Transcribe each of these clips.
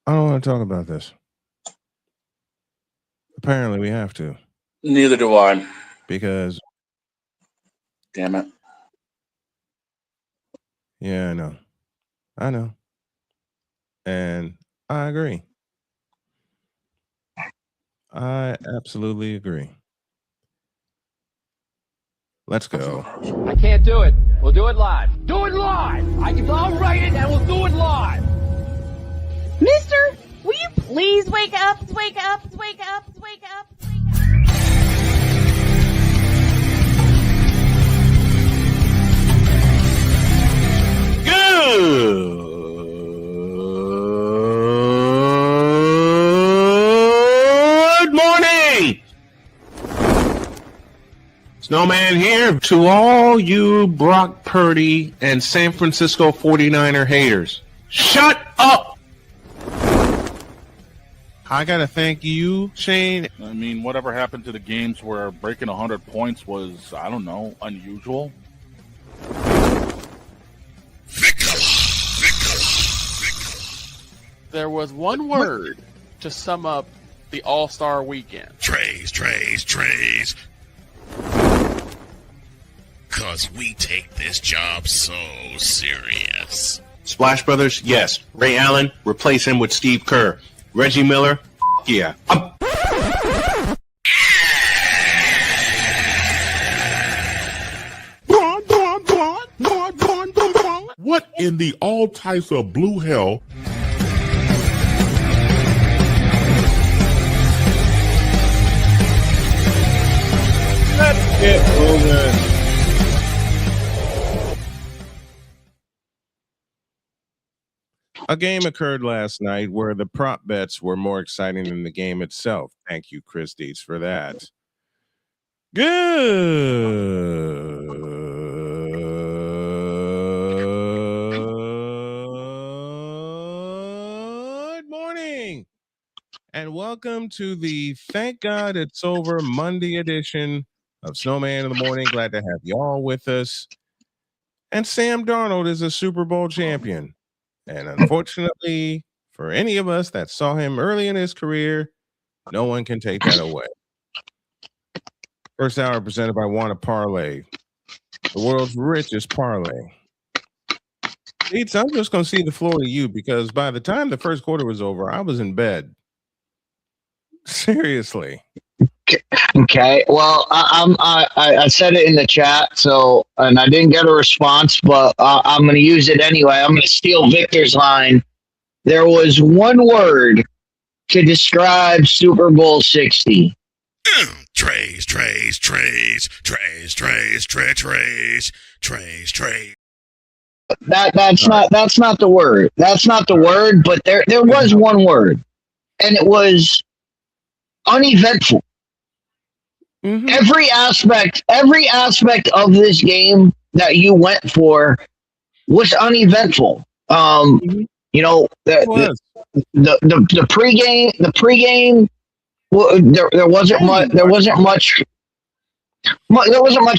I don't want to talk about this. Apparently, we have to. Neither do I. Because. Damn it. Yeah, I know. And I agree. I absolutely agree. Let's go. I can't do it. We'll do it live. Do it live! I'll write it and we'll do it live! Mister, will you please wake up? Wake up, wake up, wake up, wake up. Good morning! Snowman here to all you Brock Purdy and San Francisco 49er haters. Shut up! I gotta thank you, Shane. I mean, whatever happened to the games where breaking 100 points was, I don't know, unusual? There was one word to sum up the All-Star weekend. Trays. Cause we take this job so serious. Splash Brothers, yes. Ray Allen, replace him with Steve Kerr. Reggie Miller, yeah. What in the all types of blue hell? Let's get over. A game occurred last night where the prop bets were more exciting than the game itself. Thank you, Chris Dietz, for that. Good morning, and welcome to the Thank God It's Over Monday edition of Snowman in the Morning. Glad to have you all with us. And Sam Darnold is a Super Bowl champion. And unfortunately, for any of us that saw him early in his career, no one can take that away. First hour presented by Wanna Parlay, the world's richest parlay. Dietz, I'm just going to see the floor to you because by the time the first quarter was over, I was in bed. Seriously. Okay. Well, I said it in the chat, and I didn't get a response, but I'm going to use it anyway. I'm going to steal Victor's line. There was one word to describe Super Bowl 60. Trays. That's not the word. That's not the word, but there was one word, and it was uneventful. Mm-hmm. Every aspect of this game that you went for was uneventful. You know, the pregame. Well, there wasn't much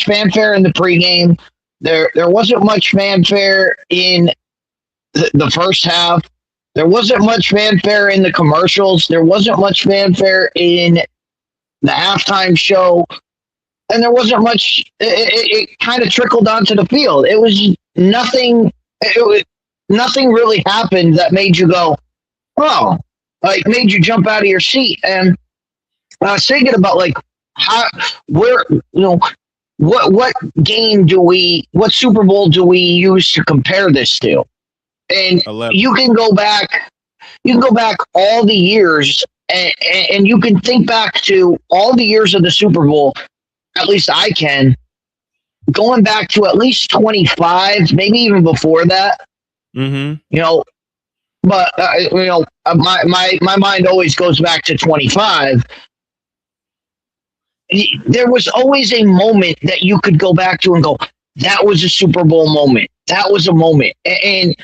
fanfare in the pregame. There wasn't much fanfare in the first half. There wasn't much fanfare in the commercials. There wasn't much fanfare in the halftime show, and there wasn't much. It kind of trickled onto the field. It was nothing. Nothing really happened that made you go, "Oh!" Like made you jump out of your seat. And I was thinking about what Super Bowl do we use to compare this to? And 11. You can go back all the years. And you can think back to all the years of the Super Bowl, at least I can, going back to at least 25, maybe even before that. Mm-hmm. You know, but my mind always goes back to 25. There was always a moment that you could go back to and go, that was a Super Bowl moment. That was a moment. And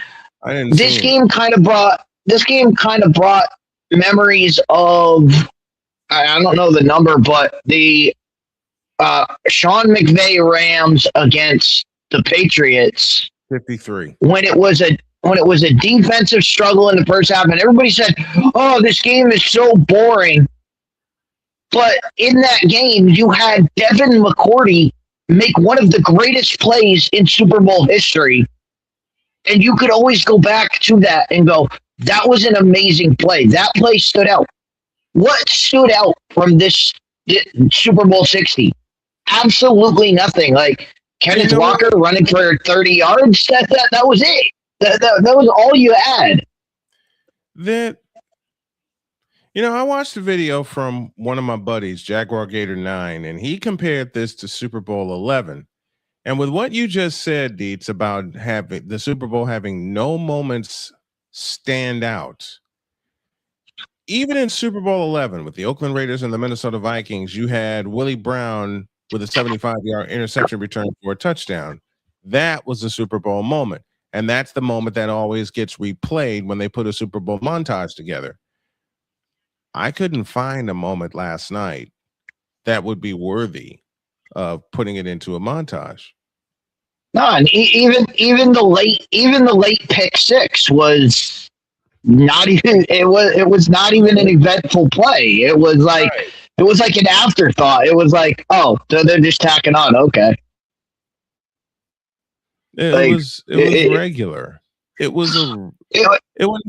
this game kind of brought memories of, I don't know the number, but the Sean McVay Rams against the Patriots 53. when it was a when it was a defensive struggle in the first half, and everybody said, "Oh, this game is so boring." But in that game, you had Devin McCourty make one of the greatest plays in Super Bowl history, and you could always go back to that and go, "That was an amazing play. That play stood out." What stood out from this Super Bowl 60? Absolutely nothing. Like Kenneth Walker running for 30 yards. That was it. That was all you had. I watched a video from one of my buddies, Jaguar Gator 9, and he compared this to Super Bowl 11. And with what you just said, Dietz, about having the Super Bowl having no moments stand out, even in Super Bowl 11 with the Oakland Raiders and the Minnesota Vikings, you had Willie Brown with a 75-yard interception return for a touchdown. That was a Super Bowl moment. And that's the moment that always gets replayed when they put a Super Bowl montage together. I couldn't find a moment last night that would be worthy of putting it into a montage. No, and even the late pick six was not even it was not even an eventful play. It was like an afterthought. It was like, oh, they're just tacking on. Okay. It was regular. It wasn't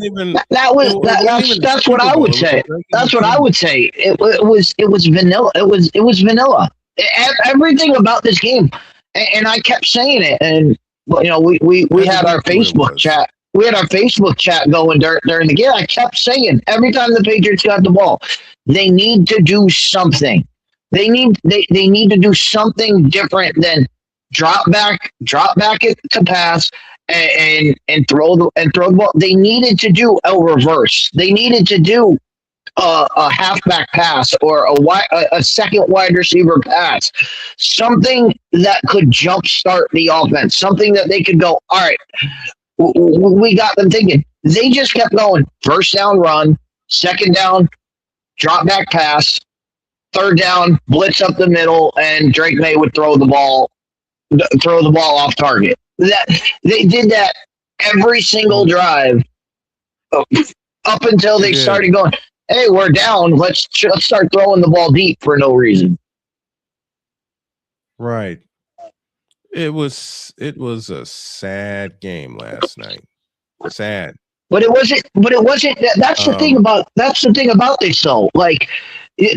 even. That's what I would say. That's what I would say. It was vanilla. It was vanilla. Everything about this game, and I kept saying it. And we had our Facebook chat. We had our Facebook chat going during the game. I kept saying every time the Patriots got the ball, they need to do something. They need to do something different than drop back it to pass and throw the ball. They needed to do a reverse. They needed to do a halfback pass or a second wide receiver pass, something that could jumpstart the offense, something that they could go, all right, we got them thinking. They just kept going. First down, run. Second down, drop back pass. Third down, blitz up the middle, and Drake May would throw the ball off target. That they did that every single drive up until they started going, hey, we're down. Let's start throwing the ball deep for no reason. Right. It was a sad game last night. Sad. But it wasn't. That's the thing about this though. Like,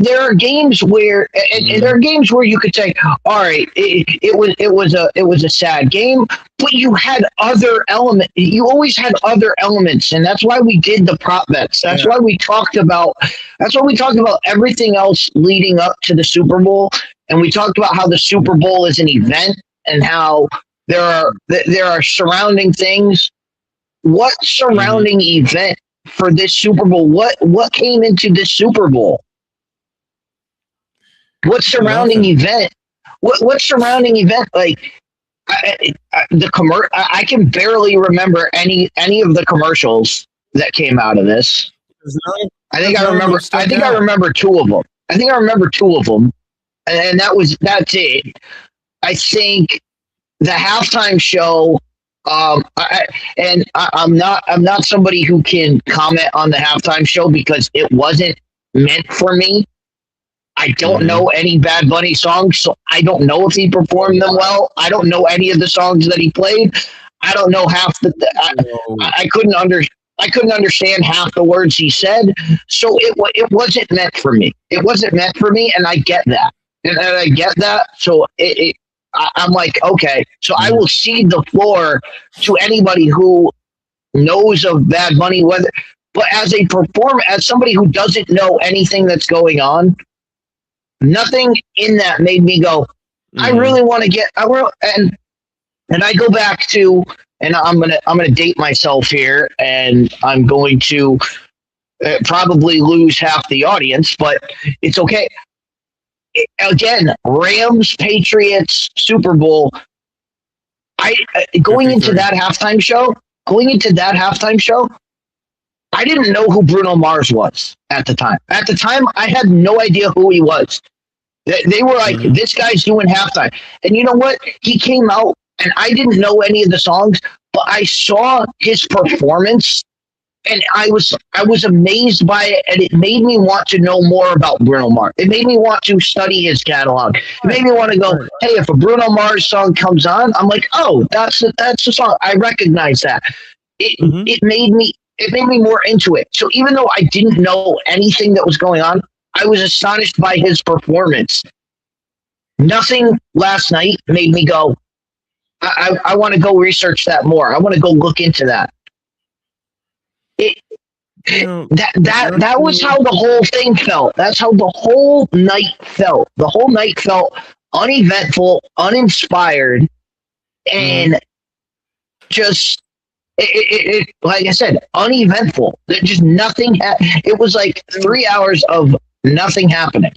there are games where, and there are games where you could say, all right, it was a sad game, but you had other elements. You always had other elements, and that's why we did the prop bets. That's why we talked about. That's why we talked about everything else leading up to the Super Bowl, and we talked about how the Super Bowl is an event and how there are surrounding things. What surrounding event for this Super Bowl? What came into this Super Bowl? What surrounding event? What surrounding event? Like I can barely remember any of the commercials that came out of this. I think I remember two of them. And that's it. I think the halftime show. I'm not somebody who can comment on the halftime show because it wasn't meant for me. I don't know any Bad Bunny songs, so I don't know if he performed them well. I don't know any of the songs that he played. I don't know half I couldn't understand half the words he said. So it wasn't meant for me. It wasn't meant for me, and I get that. And I get that. So I'm like, okay, so I will cede the floor to anybody who knows of Bad Bunny, but as a performer, as somebody who doesn't know anything that's going on, nothing in that made me go, I really want to and I go back to, and I'm gonna date myself here, and I'm going to probably lose half the audience, but it's okay. Again, Rams, Patriots, Super Bowl. Going into that halftime show, I didn't know who Bruno Mars was at the time. At the time, I had no idea who he was. They were like, this guy's doing halftime. And you know what? He came out and I didn't know any of the songs, but I saw his performance, and I was amazed by it, and it made me want to know more about Bruno Mars. It made me want to study his catalog. It made me want to go, hey, if a Bruno Mars song comes on, I'm like, oh, that's the song. I recognize that. It made me more into it. So even though I didn't know anything that was going on, I was astonished by his performance. Nothing last night made me go, I want to go research that more. I want to go look into that. That was how the whole thing felt. That's how the whole night felt. The whole night felt uneventful, uninspired, and just it like I said, uneventful. Just nothing. It was like 3 hours of nothing happening.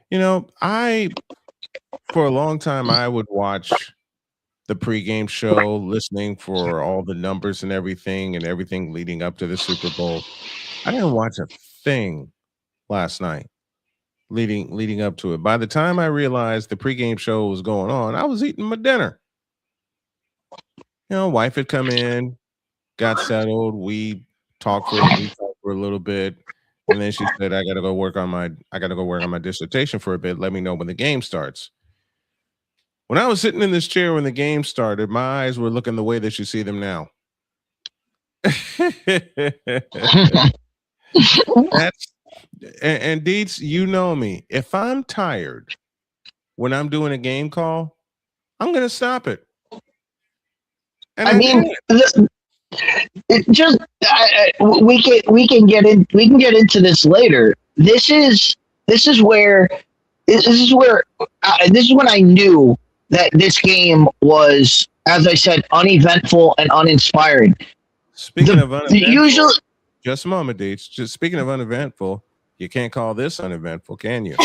You know, for a long time I would watch the pregame show, listening for all the numbers and everything leading up to the Super Bowl. I didn't watch a thing last night leading up to it. By the time I realized the pregame show was going on, I was eating my dinner. You know, wife had come in, got settled. We talked for a little bit, and then she said, I gotta go work on my dissertation for a bit. Let me know when the game starts. When I was sitting in this chair when the game started, my eyes were looking the way that you see them now. And Deets, you know me. If I'm tired when I'm doing a game call, I'm gonna stop it. And we can get into this later. This is when I knew that this game was, as I said, uneventful and uninspiring. Speaking of uneventful, just a moment, Deets. Just speaking of uneventful, you can't call this uneventful, can you?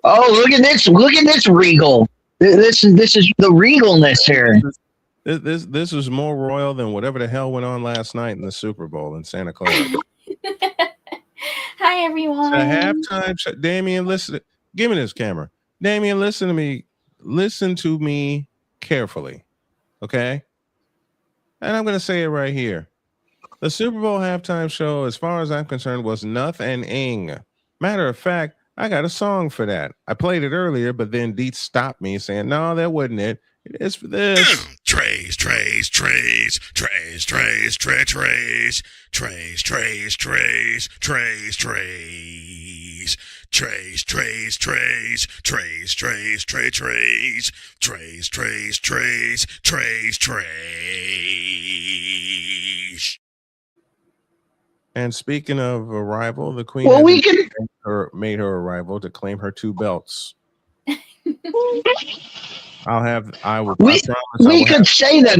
Oh, look at this! Look at this regal. This is the regalness here. This is more royal than whatever the hell went on last night in the Super Bowl in Santa Clara. Hi, everyone. A halftime show. Damien, listen. Give me this camera. Damien, listen to me. Listen to me carefully, okay? And I'm going to say it right here. The Super Bowl halftime show, as far as I'm concerned, was nothing. Matter of fact, I got a song for that. I played it earlier, but then Deets stopped me saying, no, that wasn't it. It is for this. Trays. And speaking of arrival, the Queen made her arrival to claim her 2 belts. We could say that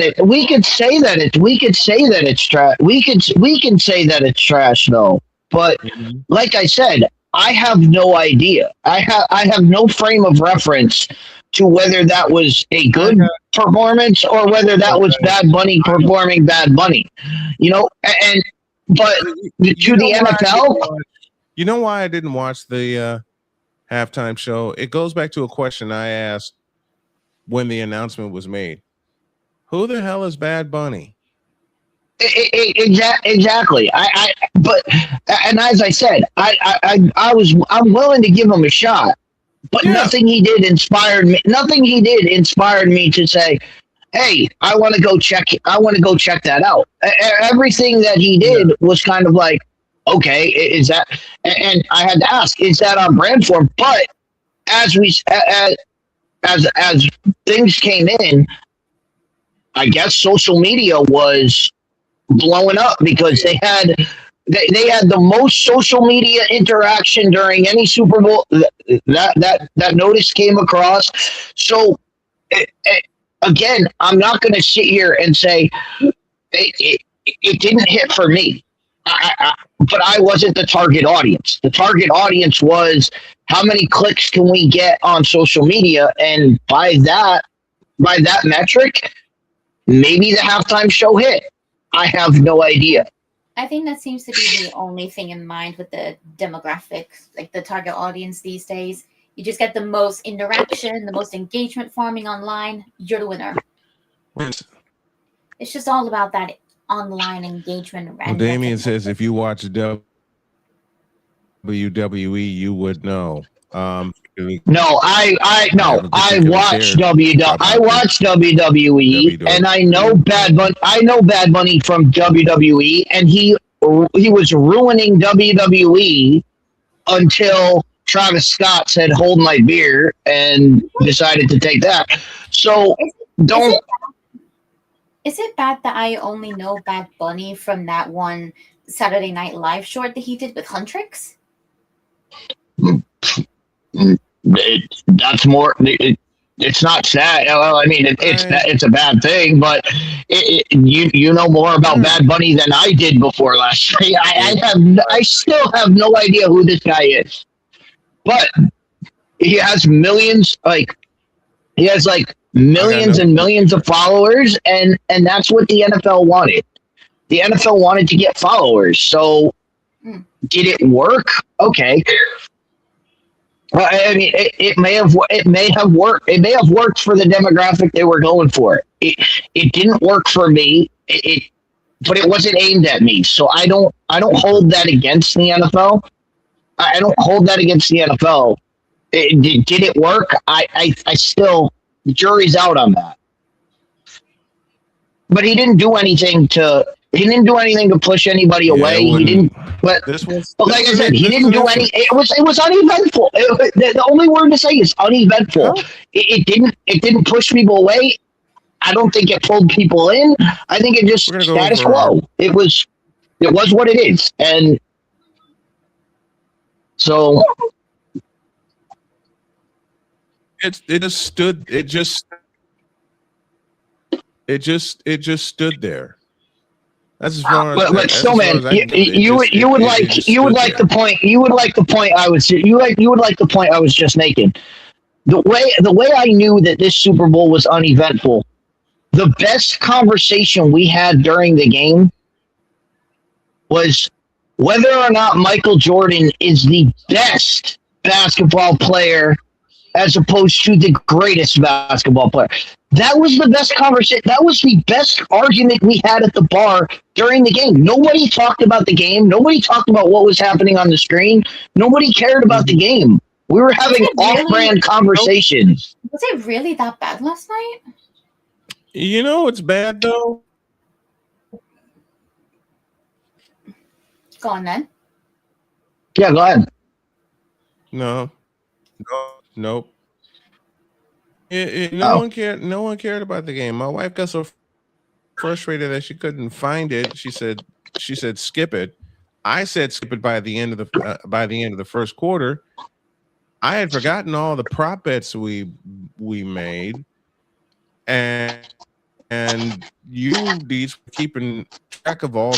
it's trash though. But like I said, I have no idea. I have no frame of reference to whether that was a good performance or whether that was Bad Bunny performing Bad Bunny. You know, but to the NFL. You know why I didn't watch the halftime show? It goes back to a question I asked when the announcement was made. Who the hell is Bad Bunny? Exactly. But as I said, I'm willing to give him a shot. But nothing he did inspired me. Nothing he did inspired me to say, hey, I want to go check that out. Everything that he did was kind of like, okay, is that? And I had to ask, is that on brand for him? But as things came in, I guess social media was blowing up because they had the most social media interaction during any Super Bowl. That notice came across. So again, I'm not going to sit here and say it didn't hit for me. But I wasn't the target audience. The target audience was how many clicks can we get on social media, and by that metric, maybe the halftime show hit. I have no idea. I think that seems to be the only thing in mind with the demographics, like the target audience these days. You just get the most interaction, the most engagement farming online. You're the winner. It's just all about that online engagement. Well, Damien says if you watch WWE, you would know. No, I watch WWE, and I know Bad Bunny. I know Bad Bunny from WWE, and he was ruining WWE until Travis Scott said, "Hold my beer," and decided to take that. So don't. Is it bad that I only know Bad Bunny from that one Saturday Night Live short that he did with Huntrix? That's more. It's not sad. Well, I mean, it's a bad thing, but you know more about Bad Bunny than I did before last night. I still have no idea who this guy is, but he has millions. He has millions and millions of followers, and that's what the NFL wanted. The NFL wanted to get followers. So, did it work? Okay. I mean, it may have worked. It may have worked for the demographic they were going for. It didn't work for me. But it wasn't aimed at me. So I don't hold that against the NFL. I don't hold that against the NFL. Did it work? I still, the jury's out on that. But he didn't do anything to push anybody away. He didn't. But like I said, he didn't do any. It was uneventful. The only word to say is uneventful. Oh. It didn't push people away. I don't think it pulled people in. I think it just status quo. It was what it is, and so it just stood. It just stood there. That's as far as. But Snowman, you would like the point I was just making. The way I knew that this Super Bowl was uneventful, the best conversation we had during the game was whether or not Michael Jordan is the best basketball player as opposed to the greatest basketball player. That was the best conversation. That was the best argument we had at the bar during the game. Nobody talked about the game. Nobody talked about what was happening on the screen. Nobody cared about the game. We were having off-brand conversations. Was it really that bad last night? You know it's bad, though? Go on, then. Yeah, go ahead. Nope. No one cared. No one cared about the game. My wife got so frustrated that she couldn't find it. She said, skip it. I said skip it by the end of the first quarter. I had forgotten all the prop bets we made, and you Deets keeping track of all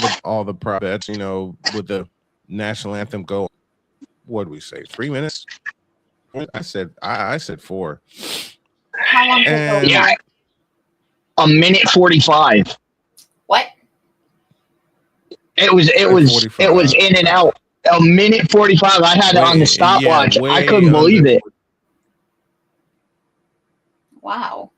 the prop bets. You know, with the national anthem go. What did we say? 3 minutes. I said 4. How long did it go? Yeah, a minute 45. What? It was in and out. A minute 45. I had it on the stopwatch. I couldn't believe it. Wow.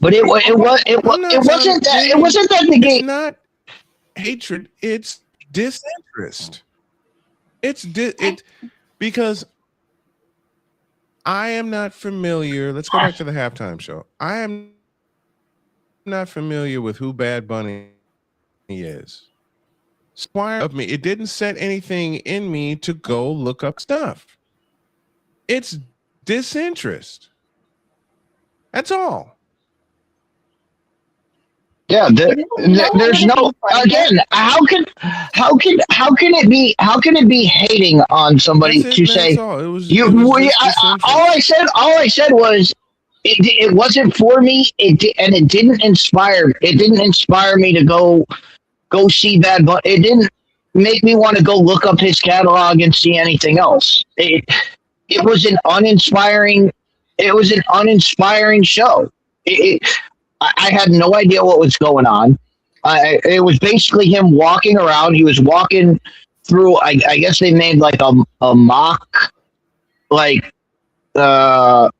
But it wasn't that the game. It's not hatred. It's disinterest. Because I am not familiar. Let's go back to the halftime show. I am not familiar with who Bad Bunny is. Squire of me. It didn't set anything in me to go look up stuff. It's disinterest. That's all. Yeah, there's no again. How can it be hating on somebody to say you? All I said was it wasn't for me. It didn't inspire. It didn't inspire me to go see Bad Bunny. It didn't make me want to go look up his catalog and see anything else. It was an uninspiring. It was an uninspiring show. I had no idea what was going on. It was basically him walking around. He was walking through. I guess they made like a mock, like I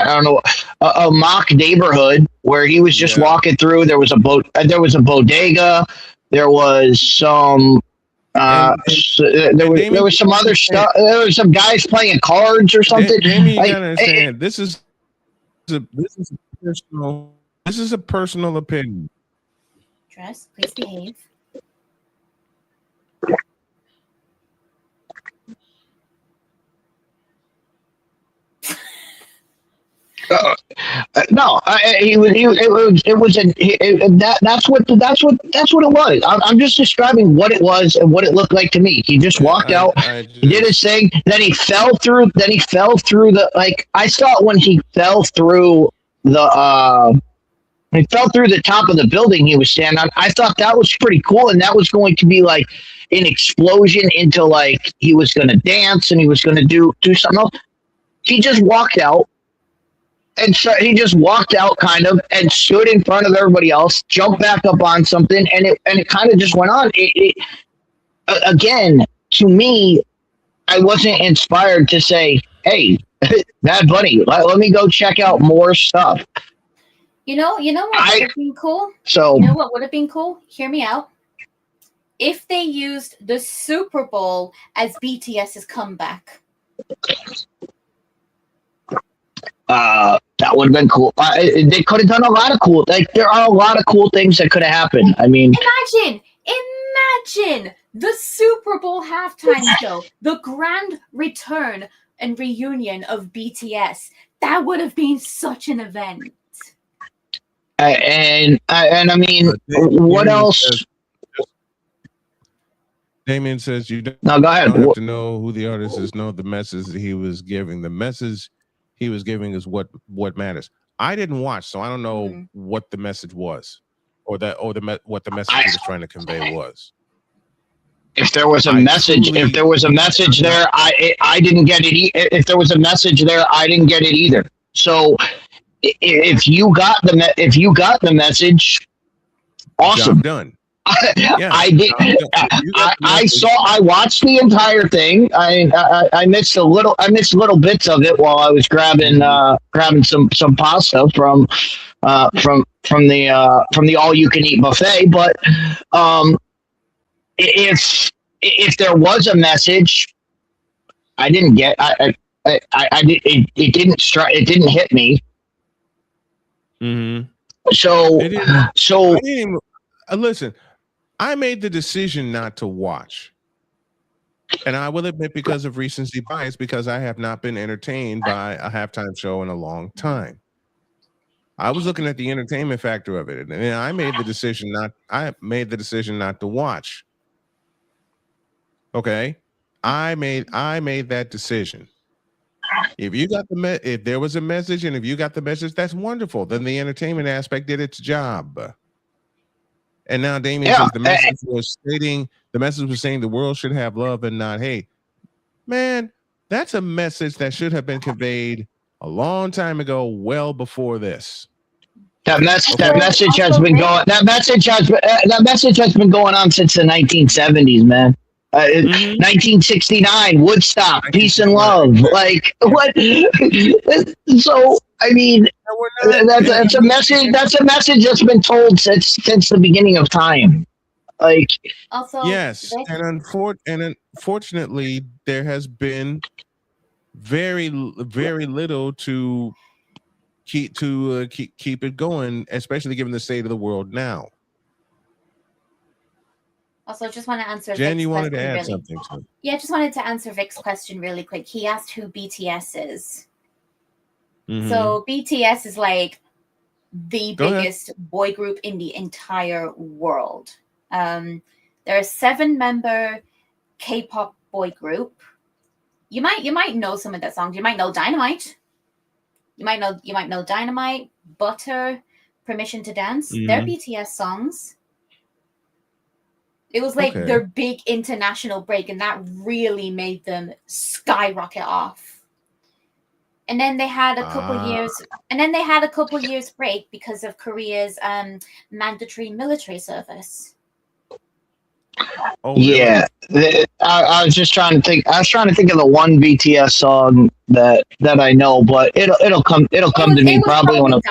don't know, a mock neighborhood where he was just walking through. There was a bodega. There was some. There was some other stuff. There was some guys playing cards or something. Damien, you gotta understand. This is a personal opinion. Dress, please behave. No, that's what it was. I'm just describing what it was and what it looked like to me. He just walked out, he did his thing, then he fell through the, like, I saw it when he fell through the top of the building he was standing on. I thought that was pretty cool, and that was going to be like an explosion into, like, he was going to dance and he was going to do something else. He just walked out. And so he just walked out kind of and stood in front of everybody else, jumped back up on something, and it kind of just went on. Again, to me, I wasn't inspired to say, hey, Bad Bunny, let me go check out more stuff. You know what would have been cool? So, you know what would have been cool? Hear me out. If they used the Super Bowl as BTS's comeback. That would have been cool. They could have done a lot of cool. Like, there are a lot of cool things that could have happened. I mean, imagine the Super Bowl halftime show, the grand return and reunion of BTS. That would have been such an event. And I mean, what else? Damien says you don't, no, go ahead. Don't have to know who the artist is. Know the message that he was giving. The message he was giving is what matters. I didn't watch, so I don't know what the message was, what the message he was trying to convey was. If there was a message, there, I didn't get it. If there was a message there, I didn't get it either. So, if you got the message, awesome. Job done. Yeah, I did. I watched the entire thing. I missed little bits of it while I was grabbing some pasta from the all you can eat buffet. But if there was a message, I didn't get. It didn't hit me. Mm-hmm. So listen. I made the decision not to watch. And I will admit, because of recency bias, because I have not been entertained by a halftime show in a long time. I was looking at the entertainment factor of it, and I made the decision not to watch. Okay? I made that decision. If there was a message, and if you got the message, that's wonderful. Then the entertainment aspect did its job. And now Damien says the message was saying the world should have love and not hate. Man, that's a message that should have been conveyed a long time ago, well before this. That message has been going. That message has been going on since the 1970s, man. 1969, Woodstock, peace and love. Like what? So I mean, that's a message. That's a message that's been told since the beginning of time. Like also, yes, and unfortunately, there has been very little to keep it going, especially given the state of the world now. Also, just want to answer Jen, Vic's you wanted to question, add really. something too. Yeah, just wanted to answer Vic's question really quick. He asked who BTS is. Mm-hmm. So BTS is like the biggest boy group in the entire world. They're a 7-member K-pop boy group. You might know some of their songs. You might know Dynamite. You might know Dynamite, Butter, Permission to Dance. Mm-hmm. They're BTS songs. It was like their big international break, and that really made them skyrocket off. And then they had a couple years, and then they had a couple years break because of Korea's mandatory military service. Oh, yeah. I was just trying to think. I was trying to think of the one BTS song that I know, but it'll come to me probably when I'm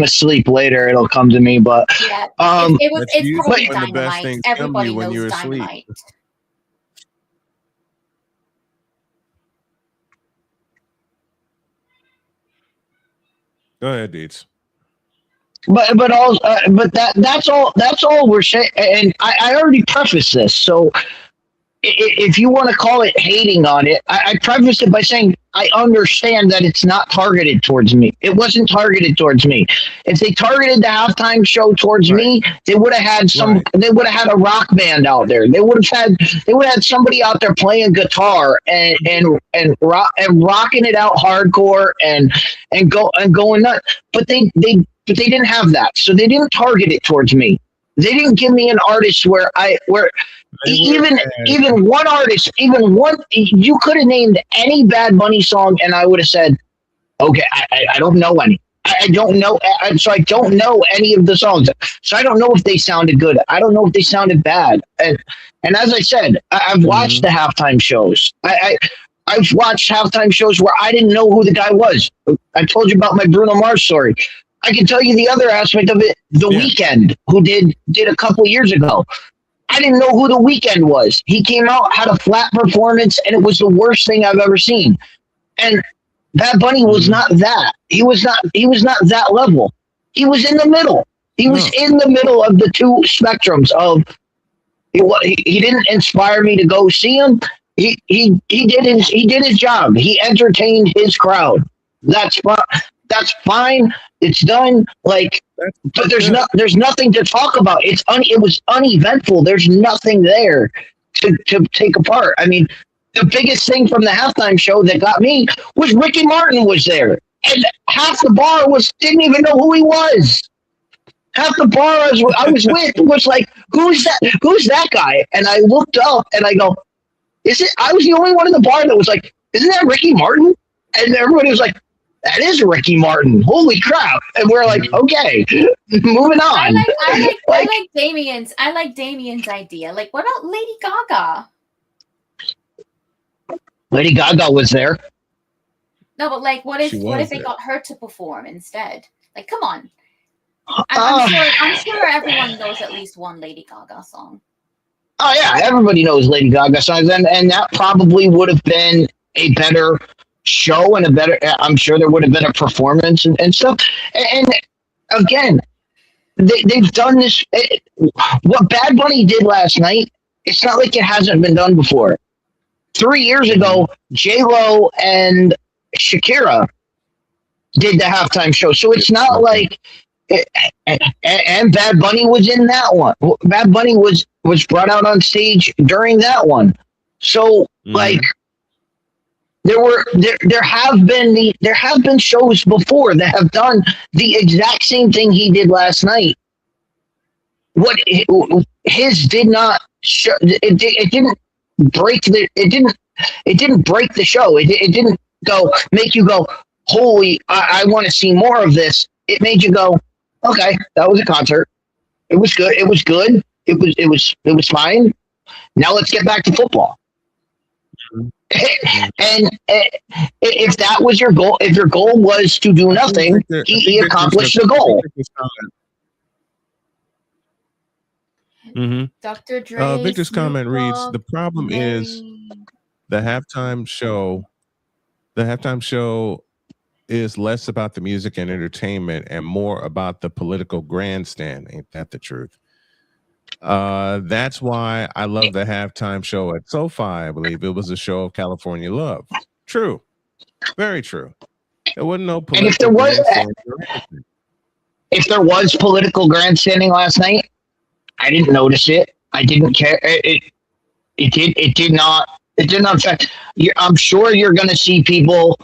asleep later. It'll come to me, but yeah, it's probably when the best Dynamite. things Everybody come to you when knows you're asleep. Dynamite. Go ahead, Deets. But that's all we're saying. And I already prefaced this, so if you want to call it hating on it, I prefaced it by saying I understand that it's not targeted towards me. It wasn't targeted towards me. If they targeted the halftime show towards me, they would have had They would have had a rock band out there. They would have had somebody out there playing guitar and rocking it out hardcore and going nuts. But they didn't have that, so they didn't target it towards me. They didn't give me an artist where even one artist, you could have named any Bad Bunny song and I would have said, okay, I don't know any. I don't know. So I don't know any of the songs. So I don't know if they sounded good. I don't know if they sounded bad. And as I said, I've watched the halftime shows. I've watched halftime shows where I didn't know who the guy was. I told you about my Bruno Mars story. I can tell you the other aspect of it. The Weeknd, who did a couple years ago. I didn't know who The Weeknd was. He came out, had a flat performance, and it was the worst thing I've ever seen. And Bad Bunny was not that. He was not that level. He was in the middle. He was in the middle of the two spectrums of he didn't inspire me to go see him. He did his job. He entertained his crowd. That's fine. It's done. But there's nothing to talk about. It was uneventful. There's nothing there to take apart. I mean, the biggest thing from the halftime show that got me was Ricky Martin was there, and half the bar didn't even know who he was. Half the bar I was with was like, who's that guy? And I looked up and I go, I was the only one in the bar that was like, isn't that Ricky Martin? And everybody was like, that is Ricky Martin. Holy crap. And we're like, okay, moving on. I like Damien's idea. Like, what about Lady Gaga? Lady Gaga was there. No, but like, what if they got her to perform instead? Like, come on. I'm sure everyone knows at least one Lady Gaga song. Oh yeah, everybody knows Lady Gaga songs, and that probably would have been a better show and I'm sure there would have been a performance and stuff. And again, they've done this. What Bad Bunny did last night, it's not like it hasn't been done before. 3 years ago, J-Lo and Shakira did the halftime show. So it's not like, and Bad Bunny was in that one. Bad Bunny was brought out on stage during that one. So like, there have been shows before that have done the exact same thing he did last night. What his did not show, it didn't break the show. It didn't make you go, holy, I want to see more of this. It made you go, okay, that was a concert. It was good. It was good. It was fine. Now let's get back to football. And if that was your goal, if your goal was to do nothing, he accomplished the goal. Dr. Dre. Victor's comment reads: the problem is the halftime show. The halftime show is less about the music and entertainment and more about the political grandstand. Ain't that the truth? That's why I love the halftime show at SoFi. I believe it was a show of California love. True, very true. There wasn't no political. And if there was political grandstanding last night, I didn't notice it. I didn't care. It did not affect. I'm sure you're going to see people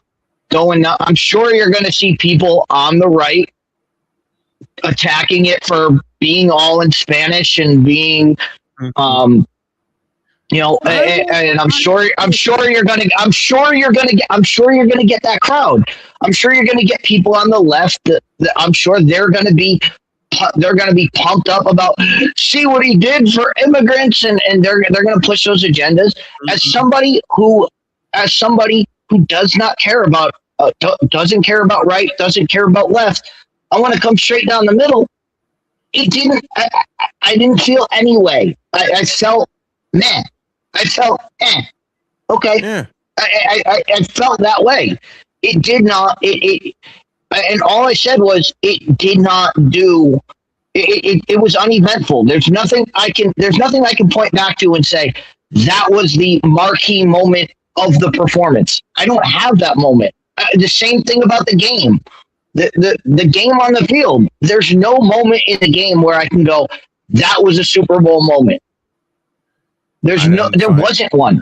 going. I'm sure you're going to see people on the right attacking it for being all in Spanish and being And I'm sure you're gonna get that crowd. I'm sure you're gonna get people on the left. I'm sure they're gonna be pumped up about see what he did for immigrants, and they're gonna push those agendas. As somebody who does not care about doesn't care about right, doesn't care about left, I want to come straight down the middle. It didn't. I didn't feel any way. I felt meh. I felt okay. Yeah. I felt that way. It did not. And all I said was it did not do. It was uneventful. There's nothing I can point back to and say that was the marquee moment of the performance. I don't have that moment. The same thing about the game. The game on the field. There's no moment in the game where I can go, that was a Super Bowl moment. There wasn't one.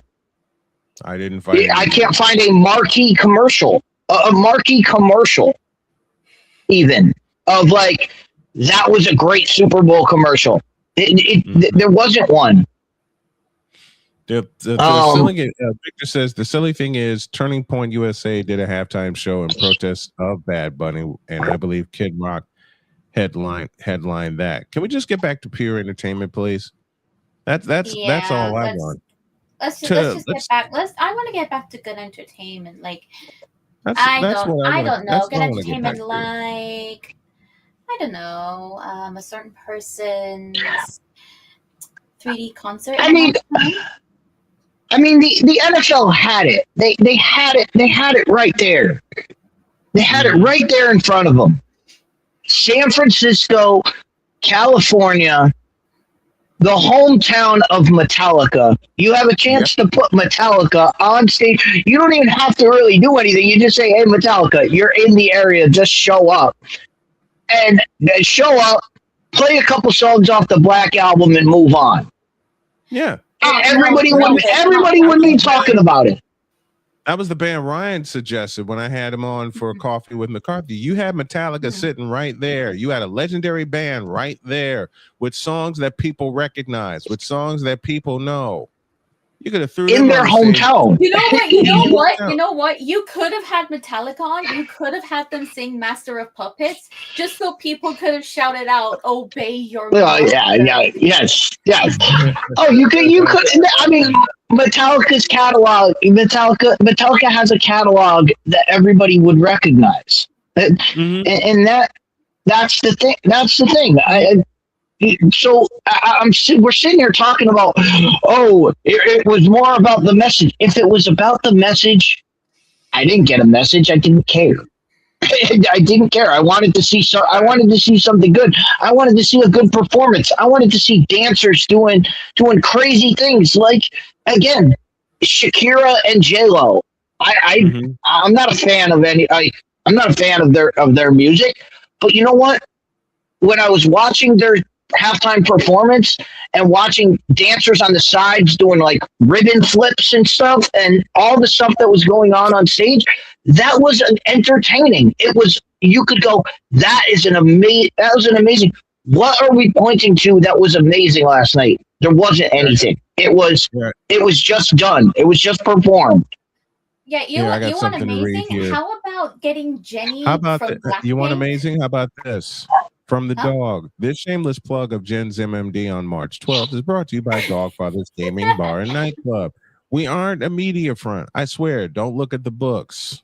I didn't find. I can't find a marquee commercial, even of like that was a great Super Bowl commercial. There wasn't one. The Victor says the silly thing is Turning Point USA did a halftime show in protest of Bad Bunny, and I believe Kid Rock headline that. Can we just get back to pure entertainment, please? That's all I want. Let's just get back. I want to get back to good entertainment. Like I don't know. Good entertainment, like I don't know, a certain person's 3D concert. I mean, the NFL had it. They had it. They had it right there. They had it right there in front of them. San Francisco, California, the hometown of Metallica. You have a chance to put Metallica on stage. You don't even have to really do anything. You just say, hey, Metallica, you're in the area. Just show up. And show up, play a couple songs off the Black Album, and move on. Yeah. Everybody would be talking about it. That was the band Ryan suggested when I had him on for Coffee with McCarthy. You had Metallica sitting right there. You had a legendary band right there with songs that people recognize, with songs that people know. You could have threw in their hometown. You know what? You could have had Metallica on. You could have had them sing Master of Puppets, just so people could have shouted out, "Obey your." Yes. Oh, you could. I mean, Metallica's catalog. Metallica has a catalog that everybody would recognize, and that's the thing. That's the thing. So we're sitting here talking about, it was more about the message. If it was about the message, I didn't get a message. I didn't care. I didn't care. I wanted to see something good. I wanted to see a good performance. I wanted to see dancers doing crazy things. Like again, Shakira and J-Lo. I'm not a fan of I'm not a fan of their music. But you know what? When I was watching their halftime performance and watching dancers on the sides doing like ribbon flips and stuff and all the stuff that was going on stage, that was entertaining. It was, you could go, that was an amazing. What are we pointing to that was amazing last night? There wasn't anything. It was just done. It was just performed. Yeah, you want amazing? How about getting Jenny? How about from you want amazing? How about this? From the dog. This shameless plug of Jen's MMD on March 12th is brought to you by Dogfather's Gaming Bar and Nightclub. We aren't a media front. I swear. Don't look at the books.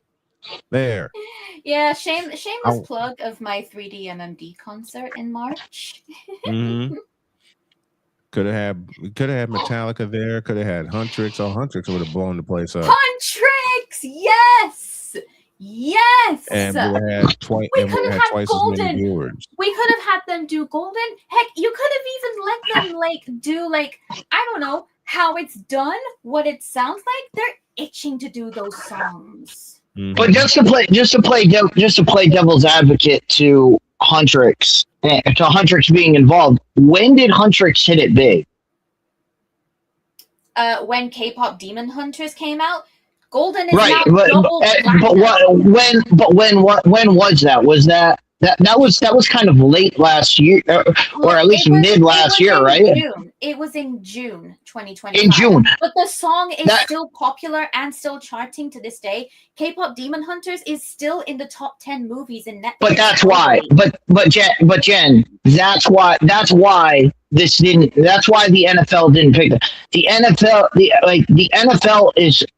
There. Yeah, shameless plug of my 3D MMD concert in March. Could have had Metallica there. Could have had Huntrix. Oh, Huntrix would have blown the place up. Huntrix, yes. And we had twice as many viewers. We could have had them do Golden. Heck, you could have even let them do I don't know how it's done, what it sounds like. They're itching to do those songs. But just to play devil's advocate to Huntrix being involved, when did Huntrix hit it big? When K-pop Demon Hunters came out. Golden is right, now double platinum. When was that? Was that That was kind of late last year, or at least mid last year, right? June. It was in June 2020. In June. But the song is still popular and still charting to this day. K-pop Demon Hunters is still in the top 10 movies in Netflix. But that's why. But Jen, that's why this didn't. That's why the NFL didn't pick it. The NFL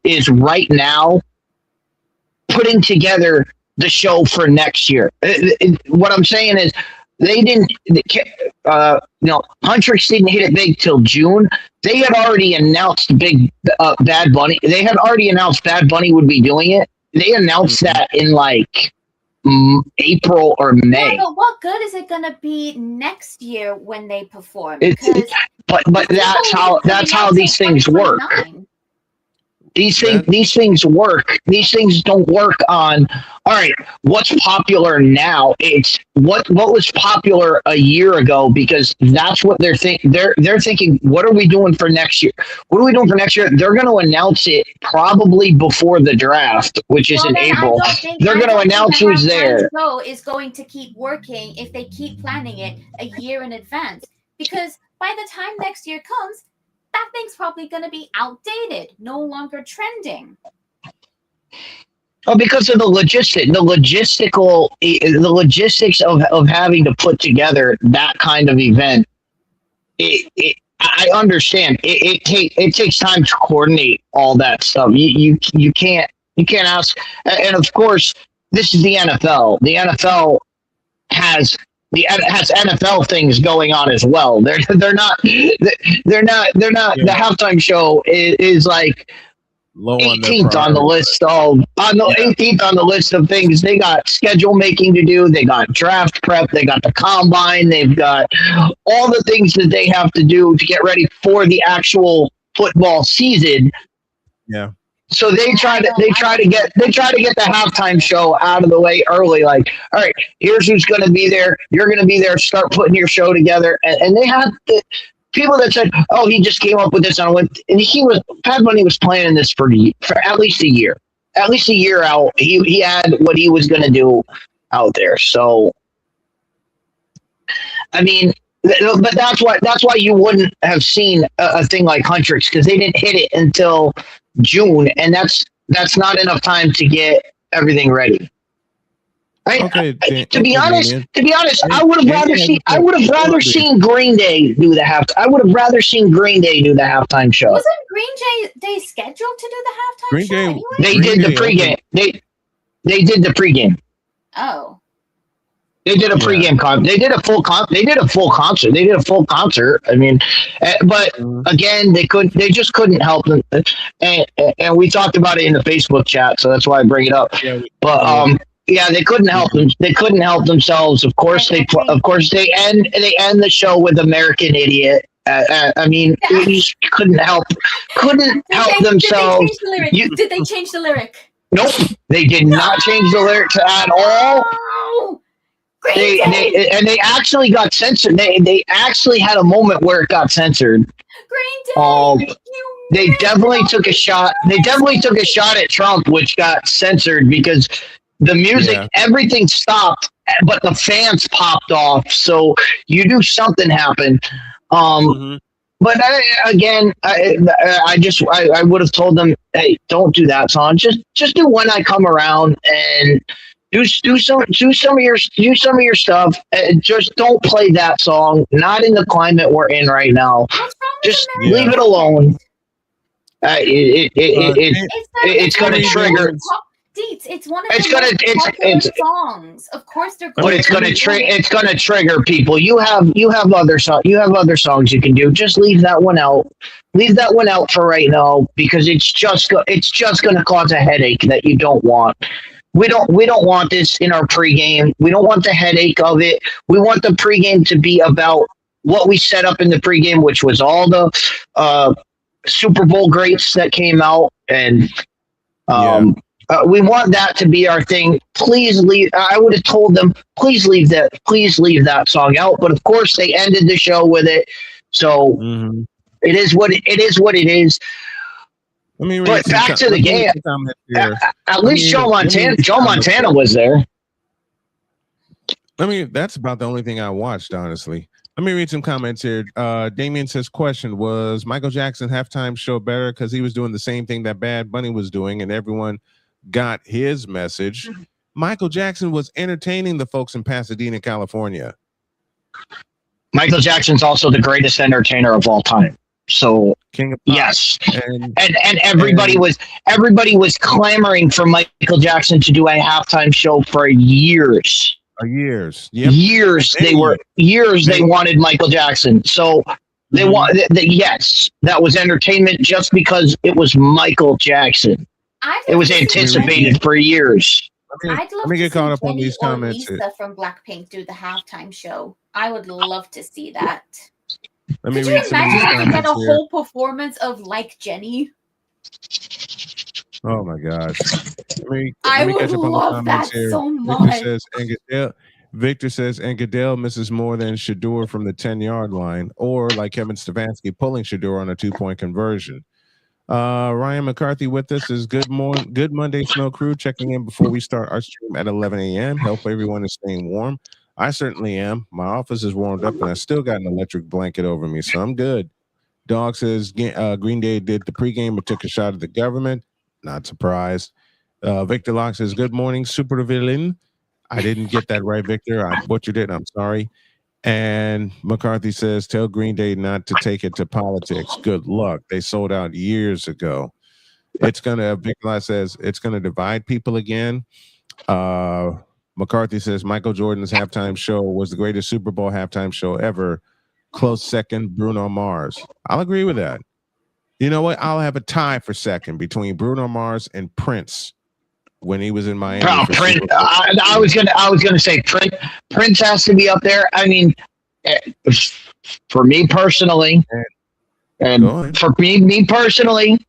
is right now putting together the show for next year. What I'm saying is they didn't. Huntrix didn't hit it big till June. They had already announced Bad Bunny. They had already announced Bad Bunny would be doing it. They announced that in like April or May. Yeah, but what good is it gonna be next year when they perform? But that's how these things work. These things work. These things don't work on. All right, what's popular now? It's what was popular a year ago, because that's what they're thinking. They're thinking, what are we doing for next year? What are we doing for next year? They're going to announce it probably before the draft, which is in April. They're going to announce who's there. Show is going to keep working if they keep planning it a year in advance, because by the time next year comes, that thing's probably going to be outdated, no longer trending. Oh, because of the logistics of having to put together that kind of event. I understand. It takes time to coordinate all that stuff. You can't ask. And of course, this is the NFL. The NFL has NFL things going on as well. They're not. The halftime show is like 18th on the list of 18th on the list of things. They got schedule making to do. They got draft prep. They got the combine. They've got all the things that they have to do to get ready for the actual football season. Yeah. So they try to get the halftime show out of the way early. Like, all right, here's who's going to be there. You're going to be there. Start putting your show together. And they had people that said, "Oh, he just came up with this on a whim." And Bad Bunny was planning this for at least a year. At least a year out, he had what he was going to do out there. So, I mean, but that's why you wouldn't have seen a thing like Huntrix, because they didn't hit it until June, and that's not enough time to get everything ready. To be honest, I would have rather seen Green Day do the half. I would have rather seen Green Day do the halftime show. Wasn't Green Day scheduled to do the halftime show anyway? They did the pregame. They did the pregame. Oh. They did a pregame concert. They did a full concert. I mean, but again, they just couldn't help them. And we talked about it in the Facebook chat, so that's why I bring it up. But they couldn't help them. They couldn't help themselves. Of course, they end the show with "American Idiot." I mean, they just couldn't help themselves. Did they change the lyric? Nope, they did not change the lyrics at all. No! They actually got censored. They actually had a moment where it got censored. They definitely took a shot. They definitely took a shot at Trump, which got censored because the music, everything stopped, but the fans popped off. So you knew something happened. But I would have told them, hey, don't do that song. Just do When I Come Around and do some of your stuff. Just don't play that song. Not in the climate we're in right now. Just leave it alone. It's going to trigger. It's one of the songs. Of course, they're going. But it's going to trigger people. You have other songs you can do. Just leave that one out. Leave that one out for right now, because it's just going to cause a headache that you don't want. We don't want this in our pregame. We don't want the headache of it. We want the pregame to be about what we set up in the pregame, which was all the Super Bowl greats that came out, and we want that to be our thing. Please leave. I would have told them, please leave that song out. But of course, they ended the show with it. So it is what it is. But back to the game. At least Joe Montana was there. That's about the only thing I watched, honestly. Let me read some comments here. Damien says, question, was Michael Jackson halftime show better because he was doing the same thing that Bad Bunny was doing and everyone got his message? Michael Jackson was entertaining the folks in Pasadena, California. Michael Jackson's also the greatest entertainer of all time. So King of Pop. Yes, and everybody was clamoring for Michael Jackson to do a halftime show for years. Yep. Years they wanted Michael Jackson. So they yes, that was entertainment just because it was Michael Jackson. It was anticipated for years. I'd love to get caught see up on Jenny these or comments. Lisa from Blackpink do the halftime show. I would love to see that. Let me Could you read some of these imagine if we get a comments here. whole performance of Like Jenny? Oh my gosh. I let me would catch up on the love comments that here. so much. Victor says, and Goodell misses more than Shador from the 10-yard line, or like Kevin Stefanski pulling Shador on a 2-point conversion. Ryan McCarthy with us is good Monday Snow Crew, checking in before we start our stream at 11 a.m. Hope everyone is staying warm. I certainly am. My office is warmed up and I still got an electric blanket over me, so I'm good. Dog says Green Day did the pregame but took a shot at the government. Not surprised. Victor Locke says, good morning, super villain. I didn't get that right, Victor. I butchered it. I'm sorry. And McCarthy says, tell Green Day not to take it to politics. Good luck. They sold out years ago. Victor Locke says, it's going to divide people again. McCarthy says, Michael Jordan's halftime show was the greatest Super Bowl halftime show ever. Close second, Bruno Mars. I'll agree with that. You know what? I'll have a tie for second between Bruno Mars and Prince when he was in Miami. Prince, I was gonna say Prince has to be up there. I mean, for me personally, and for me personally,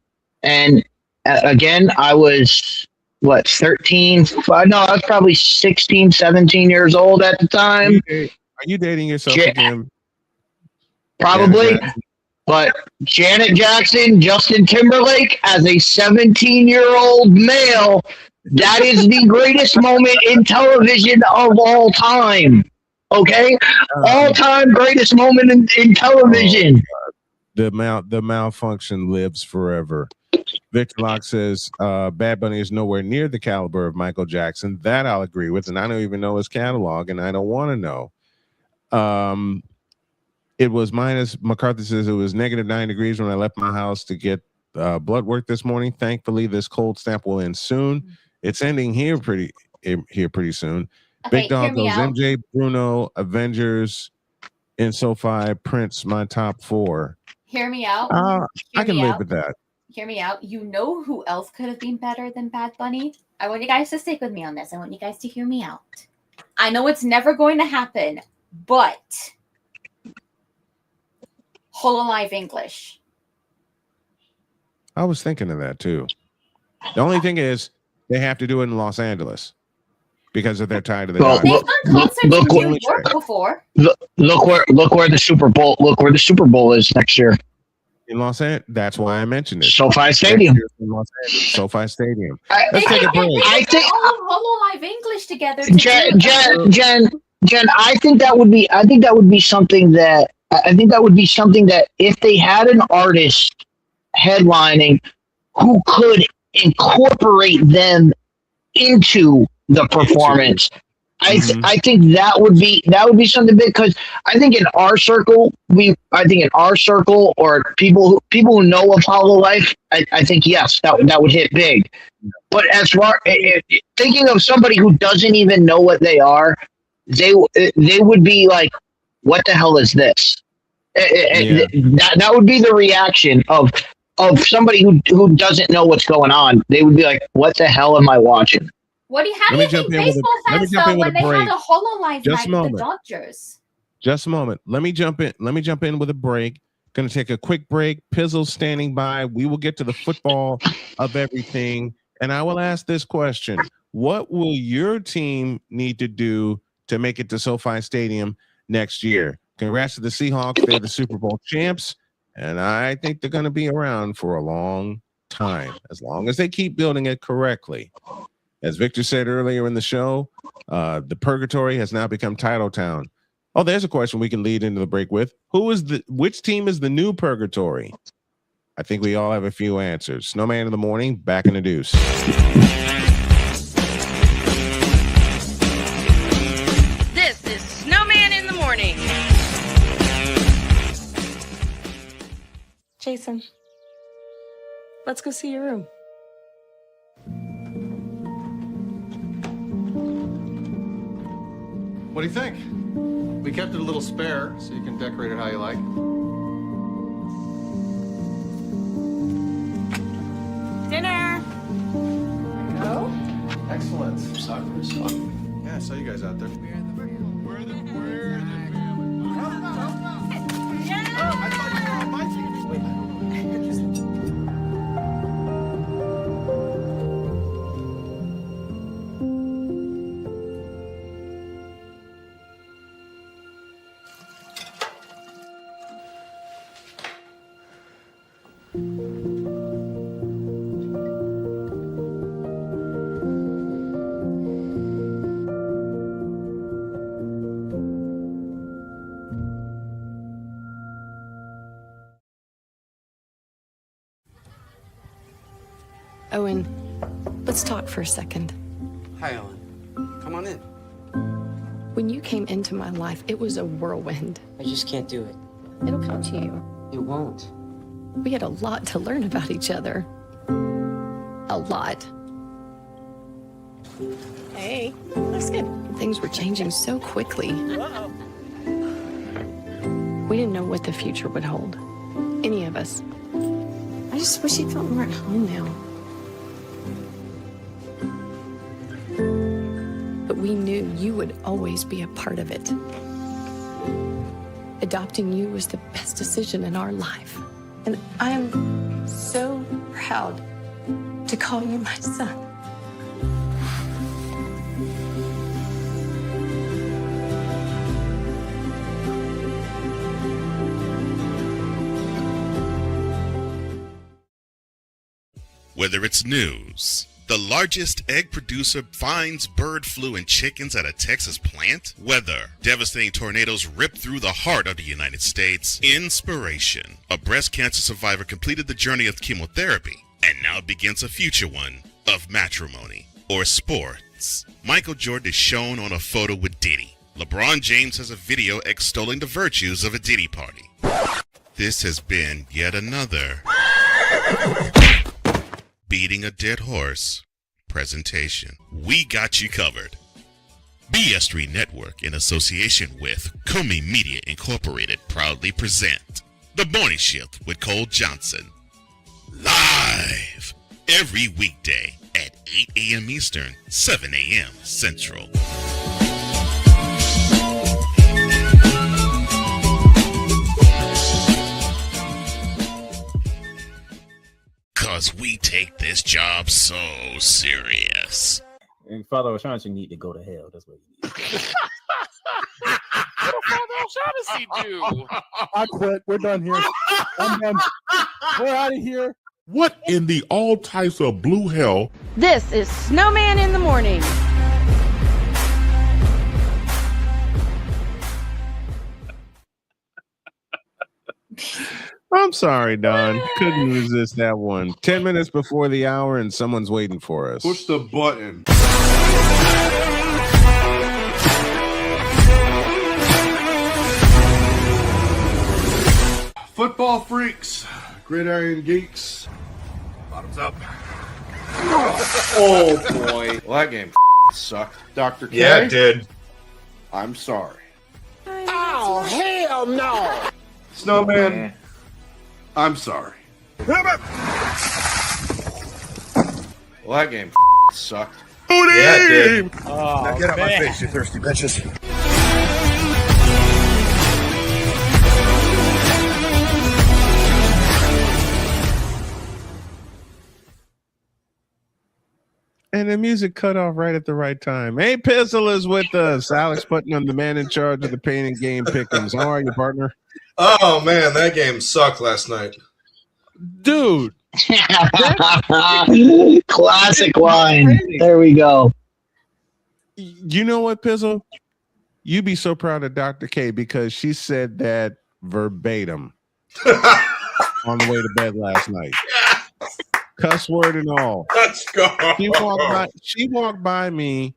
and again, I was 13. No, I was probably 16, 17 years old at the time. Are you dating yourself again? Probably. But Janet Jackson, Justin Timberlake, as a 17-year-old male, that is the greatest moment in television of all time. Okay? All-time greatest moment in television. The malfunction lives forever. Victor Locke says, Bad Bunny is nowhere near the caliber of Michael Jackson. That I'll agree with, and I don't even know his catalog, and I don't want to know. It was McCarthy says it was -9 degrees when I left my house to get blood work this morning. Thankfully, this cold snap will end soon. It's ending here pretty soon. Okay, Big Dog goes out. MJ, Bruno, Avengers, in SoFi, Prince, my top 4. Hear me out. I can live with that. Hear me out. You know who else could have been better than Bad Bunny? I want you guys to stick with me on this. I want you guys to hear me out. I know it's never going to happen, but Hololive English. I was thinking of that too. The only thing is they have to do it in Los Angeles because of their tie to the They've done concerts in New York before. Look where the Super Bowl is next year. In Los Angeles. That's why I mentioned it. SoFi Stadium. In Los Angeles. SoFi Stadium. Let's take a break. I think Hololive English together. Jen, I think that would be something that if they had an artist headlining who could incorporate them into the performance, I think that would be something big, because I think in our circle or people who know of Hololive, I think yes, that would hit big. But as far thinking of somebody who doesn't even know what they are, they would be like, what the hell is this? That would be the reaction of somebody who doesn't know what's going on. They would be like, what the hell am I watching? How do you think baseball fans felt when they had a Hololive night with the Dodgers? Just a moment. Let me jump in with a break. Going to take a quick break. Pizzle's standing by. We will get to the football of everything. And I will ask this question. What will your team need to do to make it to SoFi Stadium next year? Congrats to the Seahawks. They're the Super Bowl champs. And I think they're going to be around for a long time, as long as they keep building it correctly. As Victor said earlier in the show, the Purgatory has now become Title Town. Oh, there's a question we can lead into the break with. Which team is the new Purgatory? I think we all have a few answers. Snowman in the morning, back in the deuce. This is Snowman in the morning. Jason, let's go see your room. What do you think? We kept it a little spare so you can decorate it how you like. Dinner. Go. Excellent. Yeah, I saw you guys out there. Owen, let's talk for a second. Hi, Ellen. Come on in. When you came into my life, it was a whirlwind. I just can't do it. It'll come to you. It won't. We had a lot to learn about each other. A lot. Hey, looks good. Things were changing so quickly. We didn't know what the future would hold. Any of us. I just wish you felt more at home now. But we knew you would always be a part of it. Adopting you was the best decision in our life. And I'm so proud to call you my son. Whether it's news, the largest egg producer finds bird flu in chickens at a Texas plant, weather, devastating tornadoes rip through the heart of the United States, inspiration, a breast cancer survivor completed the journey of chemotherapy and now begins a future one of matrimony, or sports. Michael Jordan is shown on a photo with Diddy. LeBron James has a video extolling the virtues of a Diddy party. This has been yet another beating a dead horse presentation. We got you covered. BS3 Network, in association with Comey Media Incorporated, proudly present The Morning Shift with Cole Johnson. Live every weekday at 8 a.m. Eastern, 7 a.m. Central. Cause we take this job so serious. And Father O'Shaughnessy need to go to hell. That's what he needs. What did Father O'Shaughnessy do? I quit. We're done here. I'm done. We're out of here. What in the all types of blue hell? This is Snowman in the morning. I'm sorry, Don. Couldn't resist that one. 10 minutes before the hour and someone's waiting for us. Push the button. Football freaks, gridiron geeks. Bottoms up. Oh boy. Well, that game sucked. Dr. K? Yeah, it did. I'm sorry. Oh, hell no! Snowman, I'm sorry. Well, that game sucked. Yeah, it did. Oh, Now get out my face, you thirsty bitches. And the music cut off right at the right time. Hey, Pistol is with us. Alex Putnam, the man in charge of the pain and game pickings. How are you, partner? Oh, man, that game sucked last night. Dude, Classic line. There we go. You know what, Pizzle? You'd be so proud of Dr. K because she said that verbatim on the way to bed last night. Cuss word and all. Let's go. She walked by me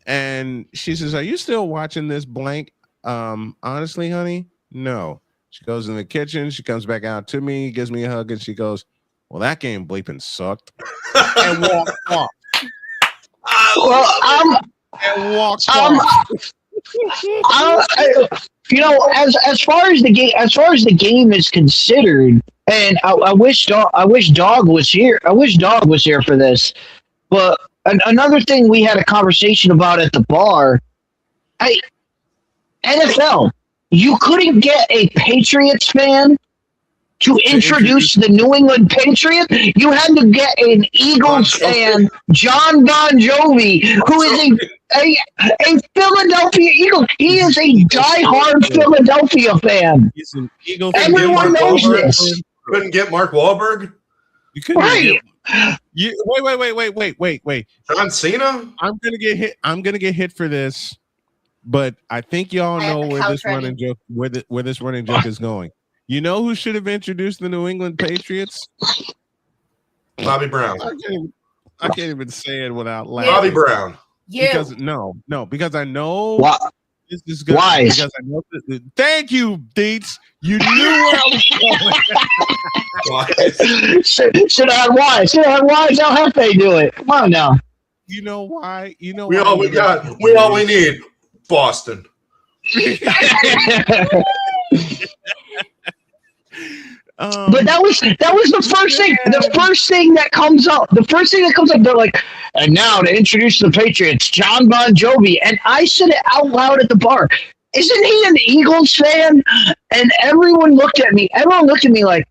and she says, "Are you still watching this blank?" Honestly, honey, no. She goes in the kitchen. She comes back out to me, gives me a hug, and she goes, "Well, that game bleeping sucked," and walked off. And walked off. As far as the game is considered, and I wish Dog was here. I wish Dog was here for this. But another thing we had a conversation about at the bar, NFL, you couldn't get a Patriots fan to introduce the New England Patriots. You had to get an Eagles fan, John Bon Jovi, who is a Philadelphia Eagle. He is a diehard Philadelphia fan. He's an Eagle fan. Everyone knows this. Couldn't get Mark Wahlberg. You couldn't Right. Wait. John Cena. I'm gonna get hit for this, but I think y'all know where this running joke is going. You know who should have introduced the New England Patriots? Bobby Brown. I can't even say it without laughing. Bobby Brown. Because because I know this is good. Why? Because I know thank you, Deets. You knew where I was going. Should have had why? Should have had why? How have they do it? Come on now. You know why? You know We all we need. Boston. But that was the first thing. The first thing that comes up. They're like, and now to introduce the Patriots, John Bon Jovi. And I said it out loud at the bar. Isn't he an Eagles fan? And everyone looked at me. Everyone looked at me like,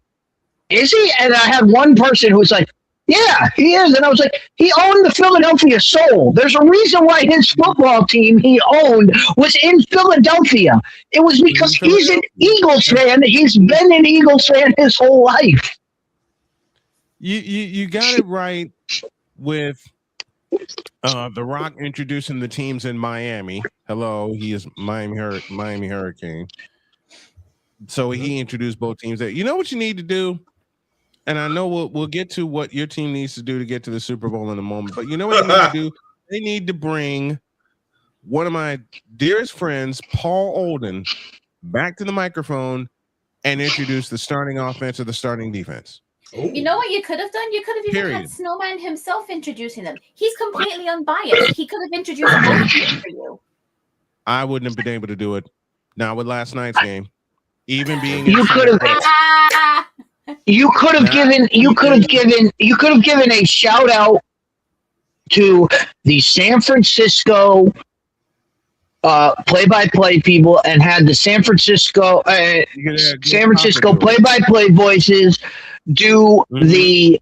is he? And I had one person who was like, yeah, he is. And I was like, he owned the Philadelphia Soul. There's a reason why his football team he owned was in Philadelphia. It was because he's an Eagles fan. He's been an Eagles fan his whole life. You got it right with The Rock introducing the teams in Miami. Hello, he is Miami Hurricane. So he introduced both teams there. You know what you need to do? And I know we'll get to what your team needs to do to get to the Super Bowl in a moment. But you know what they need to do? They need to bring one of my dearest friends, Paul Olden, back to the microphone and introduce the starting offense or the starting defense. You know what you could have done? You could have even had Snowman himself introducing them. He's completely unbiased. He could have introduced both teams for you. I wouldn't have been able to do it. Not with last night's game. Even being You could have given a shout out to the San Francisco play-by-play people and had the San Francisco play-by-play voices do the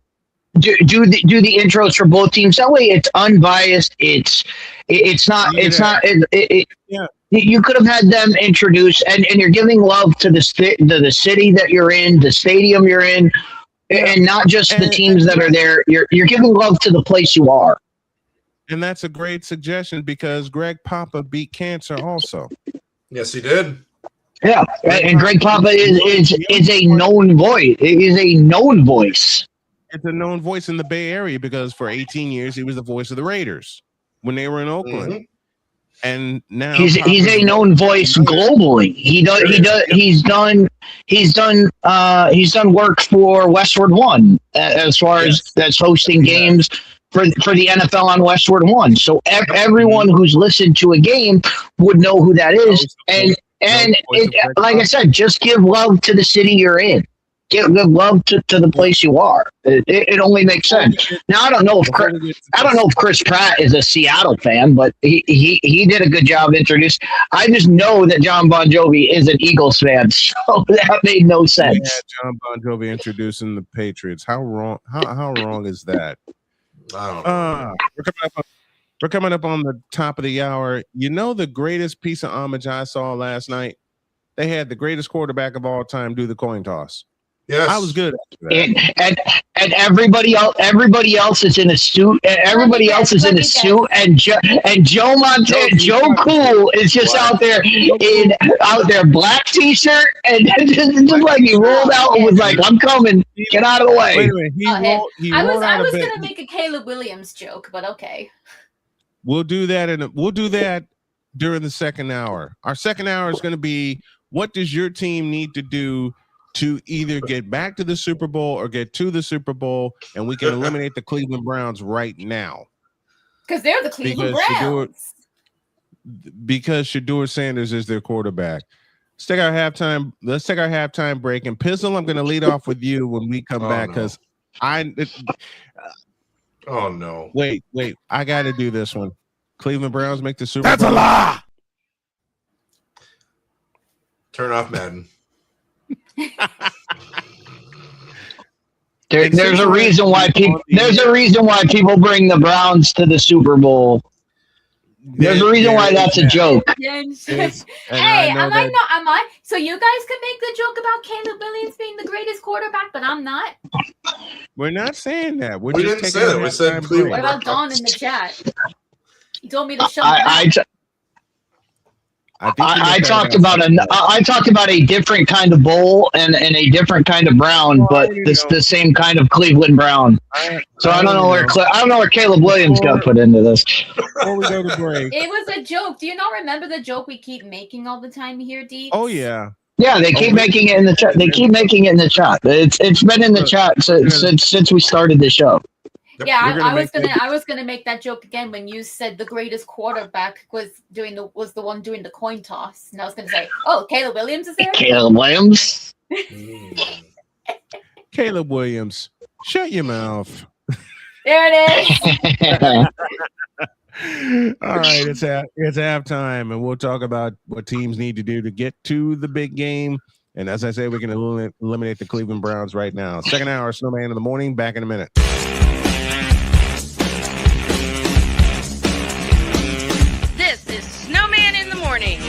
intros for both teams. That way it's unbiased. You could have had them introduce, and you're giving love to the city that you're in, the stadium you're in, and not just the teams that are there. You're giving love to the place you are. And that's a great suggestion because Greg Papa beat cancer also. Yes, he did. Yeah, and Greg Papa is a known voice. It is a known voice. It's a known voice in the Bay Area because for 18 years he was the voice of the Raiders when they were in Oakland. Mm-hmm. And now he's a known voice globally. He's done work for Westward One as far as that's hosting games for the NFL on Westward One. So everyone who's listened to a game would know who that is. And like I said, just give love to the city you're in. Give love to the place you are. It only makes sense. Now I don't know if Chris Pratt is a Seattle fan, but he did a good job introducing. I just know that John Bon Jovi is an Eagles fan, so that made no sense. Yeah, John Bon Jovi introducing the Patriots. How wrong? How wrong is that? I don't know. We're coming up on the top of the hour. You know the greatest piece of homage I saw last night? They had the greatest quarterback of all time do the coin toss. Yes. I was good. And everybody else is in a suit. And everybody else is in a suit. And Joe Montana, Joe Cool is just out there black t-shirt, and just like he rolled out and was like, "I'm coming, get out of the way." Wait a minute. I was gonna make a Caleb Williams joke, but okay. We'll do that we'll do that during the second hour. Our second hour is going to be, what does your team need to do to either get back to the Super Bowl or get to the Super Bowl, and we can eliminate the Cleveland Browns right now. Because they're the Cleveland Browns. Because Shedeur Sanders is their quarterback. Let's take our halftime break. And Pizzle, I'm going to lead off with you when we come back, because oh no! Wait! I got to do this one. Cleveland Browns make the Super Bowl. That's a lie. Turn off Madden. There's a reason why people bring the Browns to the Super Bowl. There's a reason why that's a joke. Hey, am I? So you guys can make the joke about Caleb Williams being the greatest quarterback, but I'm not. We're not saying that. We didn't say that. We said Cleveland. What about Don in the chat? He told me to shut up. I talked about a different kind of bowl and a different kind of brown, but it's the same kind of Cleveland Brown. So I don't know where Caleb Williams got put into this. Before we go to break, it was a joke. Do you not remember the joke we keep making all the time here, Deep? Oh yeah. Yeah, they keep making it in the chat. It's been in the chat since we started the show. Yeah, I was gonna make that joke again when you said the greatest quarterback was the one doing the coin toss, and I was gonna say, oh, Caleb Williams is there. Caleb Williams. Caleb Williams, shut your mouth. There it is. All right, it's halftime, and we'll talk about what teams need to do to get to the big game. And as I say, we can eliminate the Cleveland Browns right now. Second hour, Snowman in the morning. Back in a minute. This is Snowman in the morning.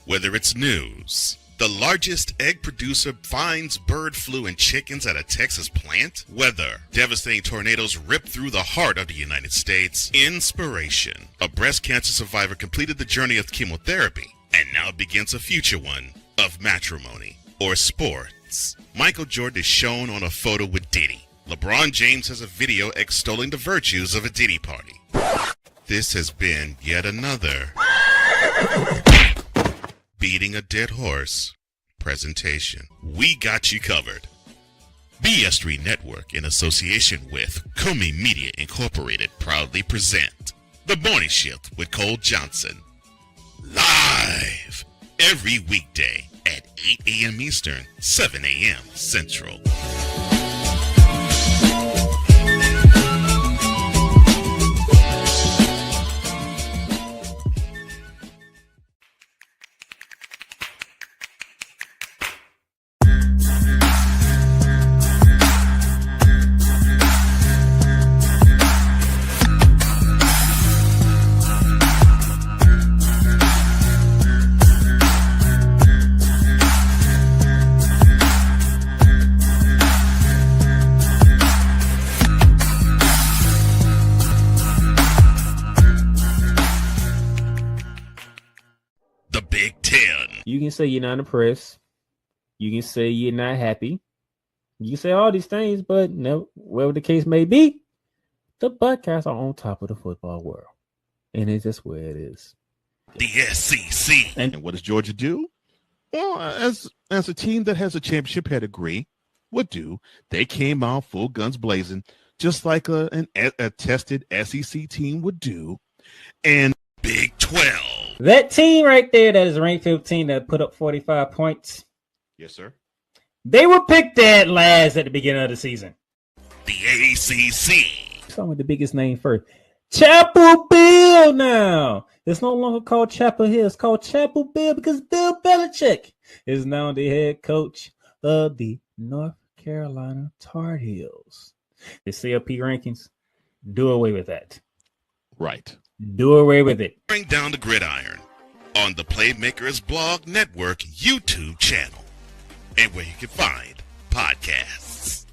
Whether it's news, the largest egg producer finds bird flu in chickens at a Texas plant, weather, devastating tornadoes rip through the heart of the United States, inspiration, a breast cancer survivor completed the journey of chemotherapy and now begins a future one of matrimony or sports. Michael Jordan is shown on a photo with Diddy. LeBron James has a video extolling the virtues of a Diddy party. This has been yet another beating a dead horse presentation. We got you covered. BS3 Network, in association with Comey Media Incorporated, proudly present The Morning Shift with Cole Johnson. Live every weekday at 8 a.m. Eastern, 7 a.m. Central. You can say you're not impressed. You can say you're not happy. You can say all these things, but no, whatever the case may be, the Buckeyes are on top of the football world. And it's just where it is. The SEC. And what does Georgia do? Well, as a team that has a championship pedigree would do, they came out full guns blazing, just like a tested SEC team would do. And Big 12. That team right there that is ranked 15 that put up 45 points. Yes, sir. They were picked dead last at the beginning of the season. The ACC. Start with the biggest name first. Chapel Bill now. It's no longer called Chapel Hill. It's called Chapel Bill because Bill Belichick is now the head coach of the North Carolina Tar Heels. The CLP rankings, do away with that. Right. Do away with it. Bring down the gridiron. on the Playmakers Blog Network YouTube channel, and where you can find podcasts.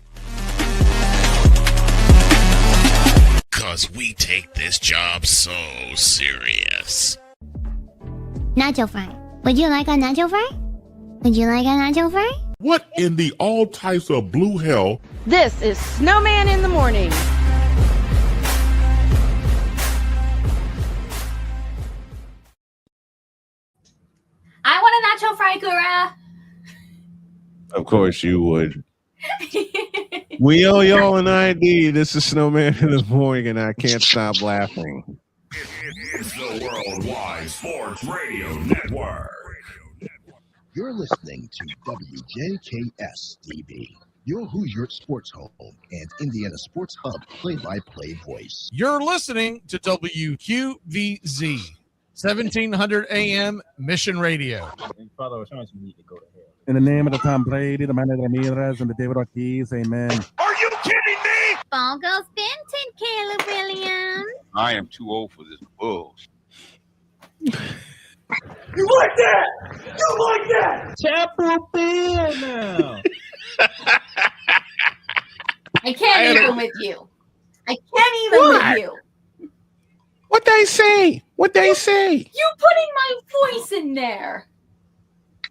Cause we take this job so serious. Nacho fry. Would you like a nacho fry? Would you like a nacho fry? What in the all types of blue hell? This is Snowman in the morning. I want a nacho fry, Kura. Of course you would. We owe y'all an ID. This is Snowman in the morning, and I can't stop laughing. It's the Worldwide Sports Radio Network. You're listening to WJKS-DB, your Hoosier Sports Home and Indiana Sports Hub play-by-play voice. You're listening to WQVZ, 1700 AM Mission Radio. In the name of the Tom Brady, the man of the Ramirez, and the David Ortiz, amen. Are you kidding me? Ball goes Benton, Caleb Williams. I am too old for this bullshit. You like that? You like that? Chapel Bill now. I can't even with you. I can't even with you. What they say? What they say? You putting my voice in there.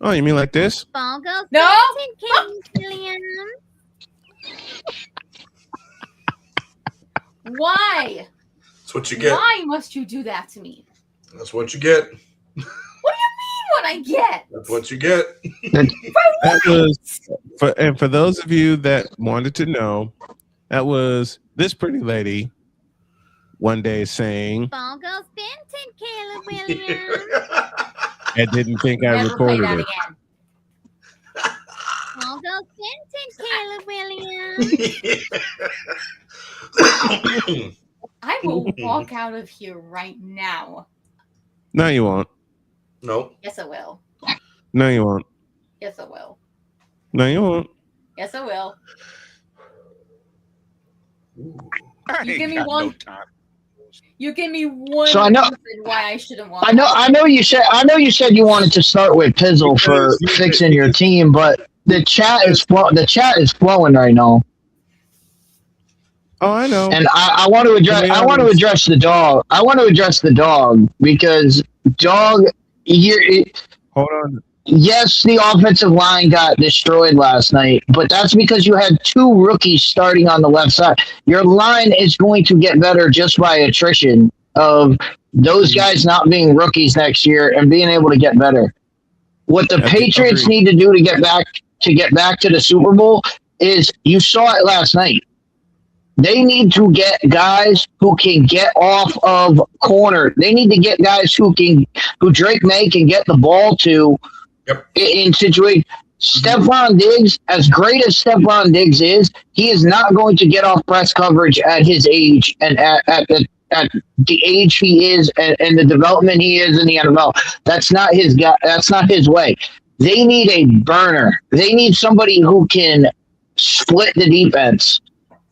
Oh, you mean like this? Ball goes No. Benton, Caleb Williams. Why? That's what you get. Why must you do that to me? That's what you get. What do you mean what I get? That's what you get. That was for those of you that wanted to know, that was this pretty lady one day saying, Ball goes Benton, Caleb Williams. I didn't think I Never play recorded that it. again. Ball goes Benton, Caleb Williams. I will walk out of here right now. No, you won't. No. Yes, I will. No, you won't. Yes, I will. No, you won't. Yes, I will. I You ain't give me got one. no time. You give me one So I know- reason why I shouldn't walk. I know you said you wanted to start with Pizzle for fixing your team, but the chat is flowing right now. Oh, I know. And I want to address the dog. I want to address the dog because dog. Hold on. Yes, the offensive line got destroyed last night, but that's because you had two rookies starting on the left side. Your line is going to get better just by attrition of those guys not being rookies next year and being able to get better. What the Patriots need to do to get back to the Super Bowl is you saw it last night. They need to get guys who can get off of corner. They need to get guys who Drake May can get the ball to in situation. Stephon Diggs, as great as Stephon Diggs is, he is not going to get off press coverage at his age and at the age he is and the development he is in the NFL. That's not his guy. That's not his way. They need a burner. They need somebody who can split the defense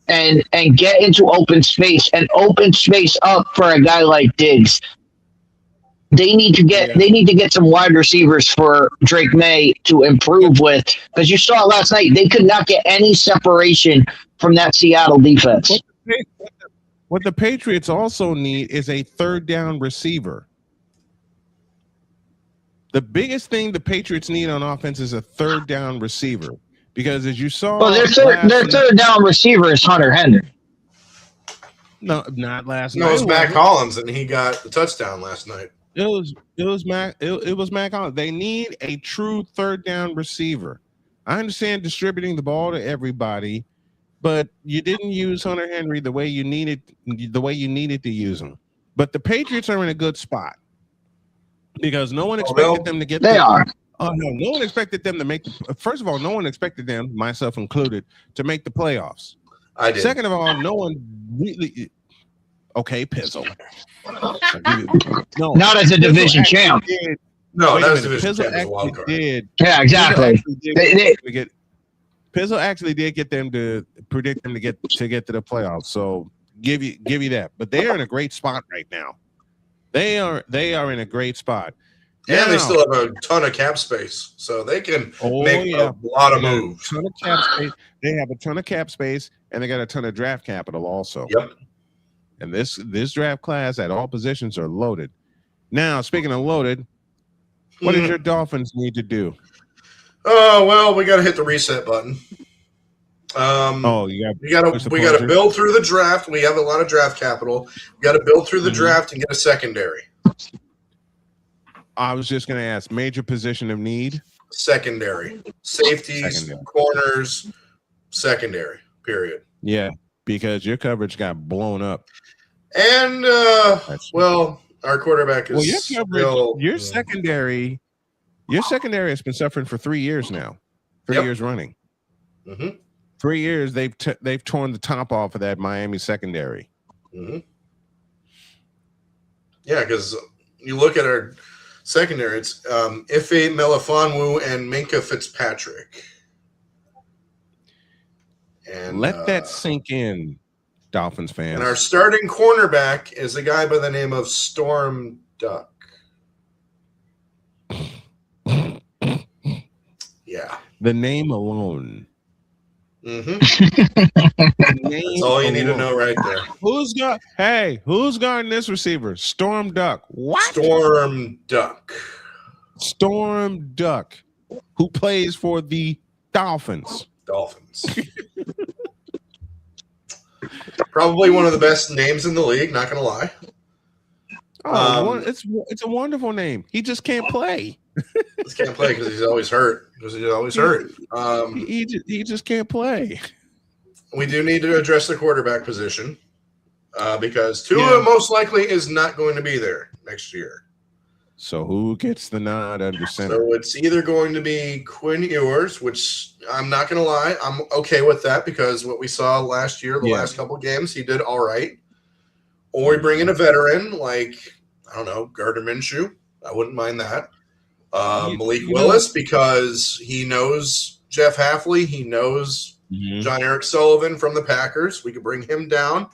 and get into open space and open space up for a guy like Diggs. They need to get some wide receivers for Drake May to improve with, because you saw it last night. They could not get any separation from that Seattle defense. What the Patriots also need is a third down receiver. The biggest thing the Patriots need on offense is a third down receiver. Because as you saw, their third down receiver is Hunter Henry. No, not last night. No, it was Mac Hollins, and he got the touchdown last night. It was Mac Hollins. They need a true third down receiver. I understand distributing the ball to everybody, but you didn't use Hunter Henry the way you needed to use him. But the Patriots are in a good spot because no one expected them to get. They are. Oh no! No one expected them to make. First of all, no one expected them, myself included, to make the playoffs. I did. Second of all, no one really. Okay, Pizzle. No, not as a division champ. No, that was division champ. As a wild card. Yeah, exactly. Pizzle actually did get them to predict them to get to the playoffs. So give you that. But they are in a great spot right now. They are in a great spot. And they still have a ton of cap space, so they can make a lot of moves. Ton of cap space. They have a ton of cap space, and they got a ton of draft capital also. Yep. And this draft class at all positions are loaded. Now, speaking of loaded, what does your Dolphins need to do? Oh well, we got to hit the reset button. We got to build through the draft. We have a lot of draft capital. We got to build through the draft and get a secondary. I was just going to ask, major position of need? Secondary. Safeties, corners, secondary, period. Yeah, because your coverage got blown up. And, our quarterback is your secondary has been suffering for 3 years now. 3 years running. Mm-hmm. 3 years, they've torn the top off of that Miami secondary. Mm-hmm. Yeah, because you look at our secondary, it's Ife Melifonwu and Minka Fitzpatrick. And let that sink in, Dolphins fans. And our starting cornerback is a guy by the name of Storm Duck. Yeah. The name alone. Mm-hmm. That's all you need to know right there. Who's guarding this receiver? Storm Duck. What? Storm Duck. Storm Duck, who plays for the Dolphins. Probably one of the best names in the league, not going to lie. It's a wonderful name. He just can't play. Just can't play because he's always hurt. He just can't play. We do need to address the quarterback position because Tua most likely is not going to be there next year. So who gets the nod under center? So it's either going to be Quinn Ewers, which I'm not going to lie, I'm okay with that because what we saw last year, the last couple of games, he did all right. Or we bring in a veteran like, I don't know, Gardner Minshew. I wouldn't mind that. Malik Willis, because he knows Jeff Hafley. He knows John Eric Sullivan from the Packers. We could bring him down.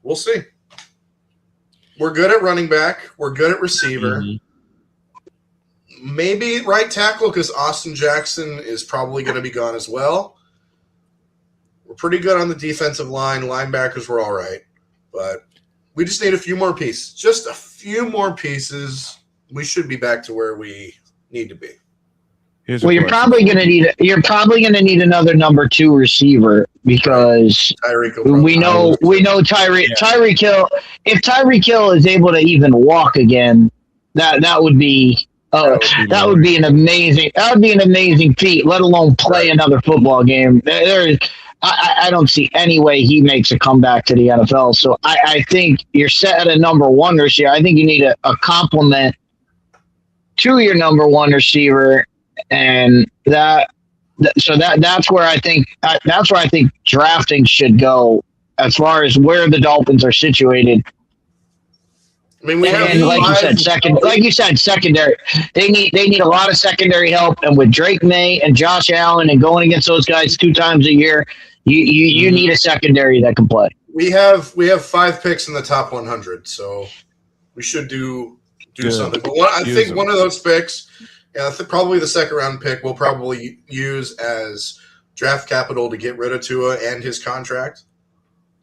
We'll see. We're good at running back. We're good at receiver. Maybe right tackle because Austin Jackson is probably going to be gone as well. We're pretty good on the defensive line. Linebackers were all right. But we just need a few more pieces. Just a few more pieces. We should be back to where we need to be. You're probably going to need another number 2 receiver because we know Tyreek Hill. If Tyreek Hill is able to even walk again, that would be an amazing feat. Let alone play another football game. I don't see any way he makes a comeback to the NFL. So I think you're set at a number 1 receiver. I think you need a complement to your number 1 receiver, and that's where I think drafting should go as far as where the Dolphins are situated. I mean, like you said, secondary. They need a lot of secondary help, and with Drake May and Josh Allen and going against those guys 2 times a year, you need a secondary that can play. We have 5 picks in the top 100, so we should do something. But I think one of those picks, probably the second round pick, we'll probably use as draft capital to get rid of Tua and his contract.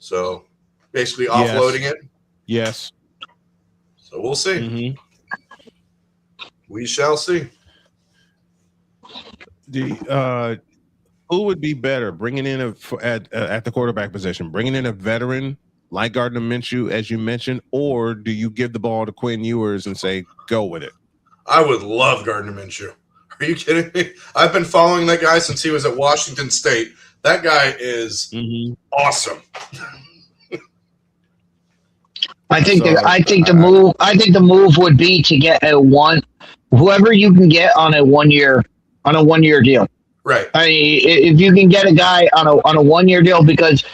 So basically offloading it. Yes. So we'll see. We shall see. Who would be better, bringing in at the quarterback position, bringing in a veteran like Gardner Minshew, as you mentioned, or do you give the ball to Quinn Ewers and say, go with it? I would love Gardner Minshew. Are you kidding me? I've been following that guy since he was at Washington State. That guy is awesome. I think the move would be to get whoever you can get on a 1 year deal. Right. If you can get a guy on a 1 year deal, because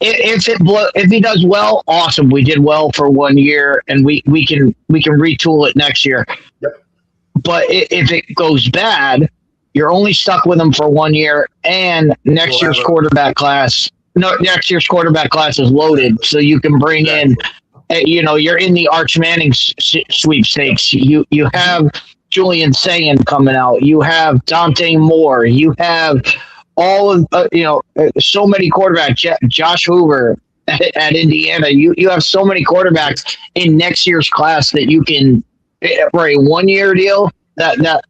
if he does well, awesome. We did well for 1 year, and we can retool it next year. Yep. But if it goes bad, you're only stuck with him for 1 year, and next year's quarterback class is loaded, so you can bring in you're in the Arch Manning sweepstakes. You have Julian Sayin coming out. You have Dante Moore. You have all of so many quarterbacks. Josh Hoover at Indiana. You have so many quarterbacks in next year's class that you can, for a 1 year deal, that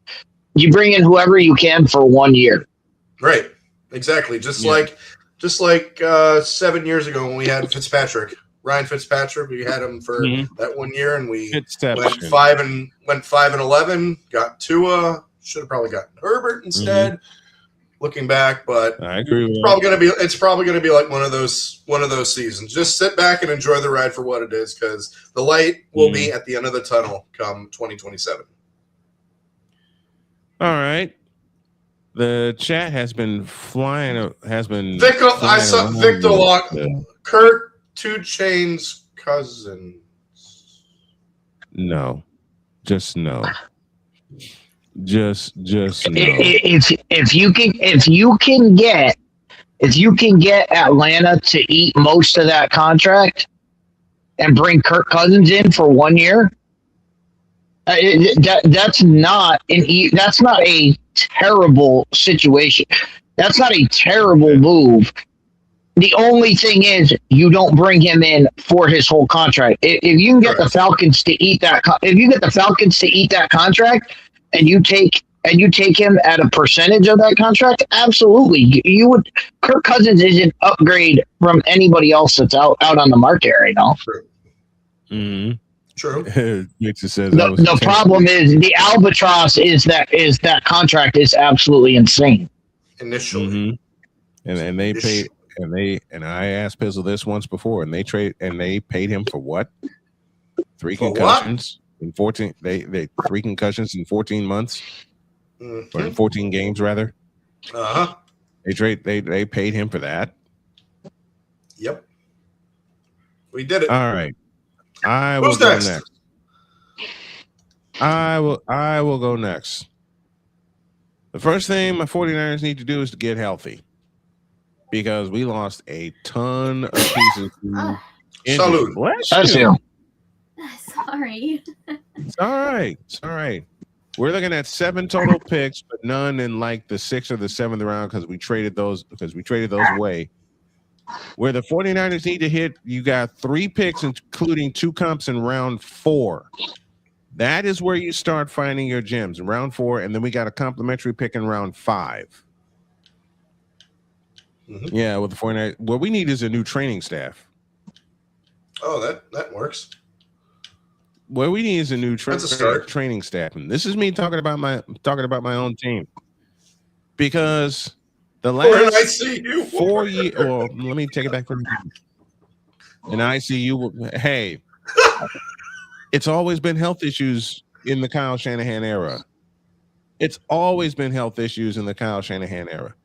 you bring in whoever you can for 1 year. Right. Exactly. Just like 7 years ago when we had Ryan Fitzpatrick, we had him for that 1 year, and we went 5-11. Got Tua. Should have probably gotten Herbert instead. Looking back, but I agree with it's probably gonna be like one of those seasons. Just sit back and enjoy the ride for what it is, because the light will be at the end of the tunnel come 2027. All right. The chat has been flying. I saw Victor Lock, Kurt 2 Chainz cousin. No, just no. Just no. If you can get Atlanta to eat most of that contract and bring Kirk Cousins in for 1 year, that's not a terrible situation. That's not a terrible move. The only thing is you don't bring him in for his whole contract. If you can get the Falcons to eat that, contract, and you take him at a percentage of that contract, absolutely, you would. Kirk Cousins is an upgrade from anybody else that's out on the market right now. True. Victor says the problem is the albatross is that contract is absolutely insane. Initially, and they paid. And I asked Pizzle this once before, and they paid him for what? 3 concussions in 14. They 3 concussions in 14 months, or in 14 games rather. They paid him for that. Yep, we did it. All right, I will go next. I will go next. The first thing my 49ers need to do is to get healthy, because we lost a ton of pieces. Salute. Bless you. Sorry. It's all right. We're looking at 7 total picks, but none in like the 6th or the 7th round because we traded those away. Where the 49ers need to hit, you got 3 picks, including 2 comps in round 4. That is where you start finding your gems in round 4, and then we got a complimentary pick in round 5. Yeah, with the 49ers, what we need is a new training staff. Oh, that works. What we need is a new training staff, and this is me talking about my own team, because the last 4 years. Well, let me take it back for a minute. And ICU, hey, it's always been health issues in the Kyle Shanahan era. It's always been health issues in the Kyle Shanahan era.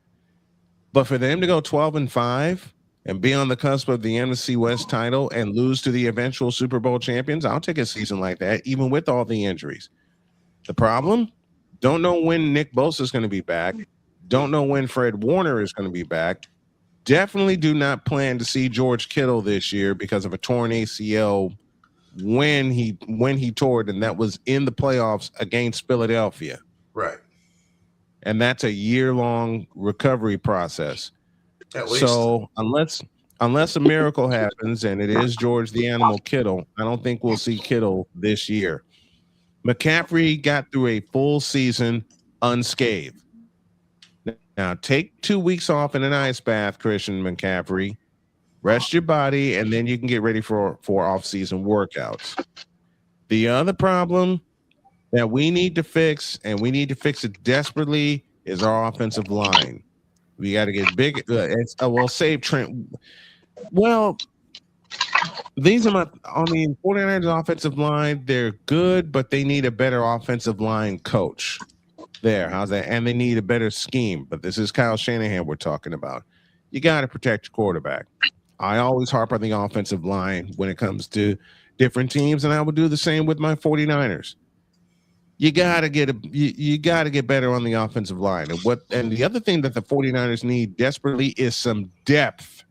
But for them to go 12-5 and be on the cusp of the NFC West title and lose to the eventual Super Bowl champions, I'll take a season like that, even with all the injuries. The problem? Don't know when Nick Bosa is going to be back. Don't know when Fred Warner is going to be back. Definitely do not plan to see George Kittle this year because of a torn ACL when he tore it, and that was in the playoffs against Philadelphia. Right. And that's a year-long recovery process. At least. So unless a miracle happens, and it is George the Animal Kittle, I don't think we'll see Kittle this year. McCaffrey got through a full season unscathed. Now, take 2 weeks off in an ice bath, Christian McCaffrey. Rest your body, and then you can get ready for off-season workouts. The other problem that we need to fix, and we need to fix it desperately, is our offensive line. We got to get big. Save Trent. Well, these are on the 49ers offensive line. They're good, but they need a better offensive line coach. There, how's that? And they need a better scheme. But this is Kyle Shanahan we're talking about. You got to protect your quarterback. I always harp on the offensive line when it comes to different teams, and I would do the same with my 49ers. You gotta get better on the offensive line. And the other thing that the 49ers need desperately is some depth.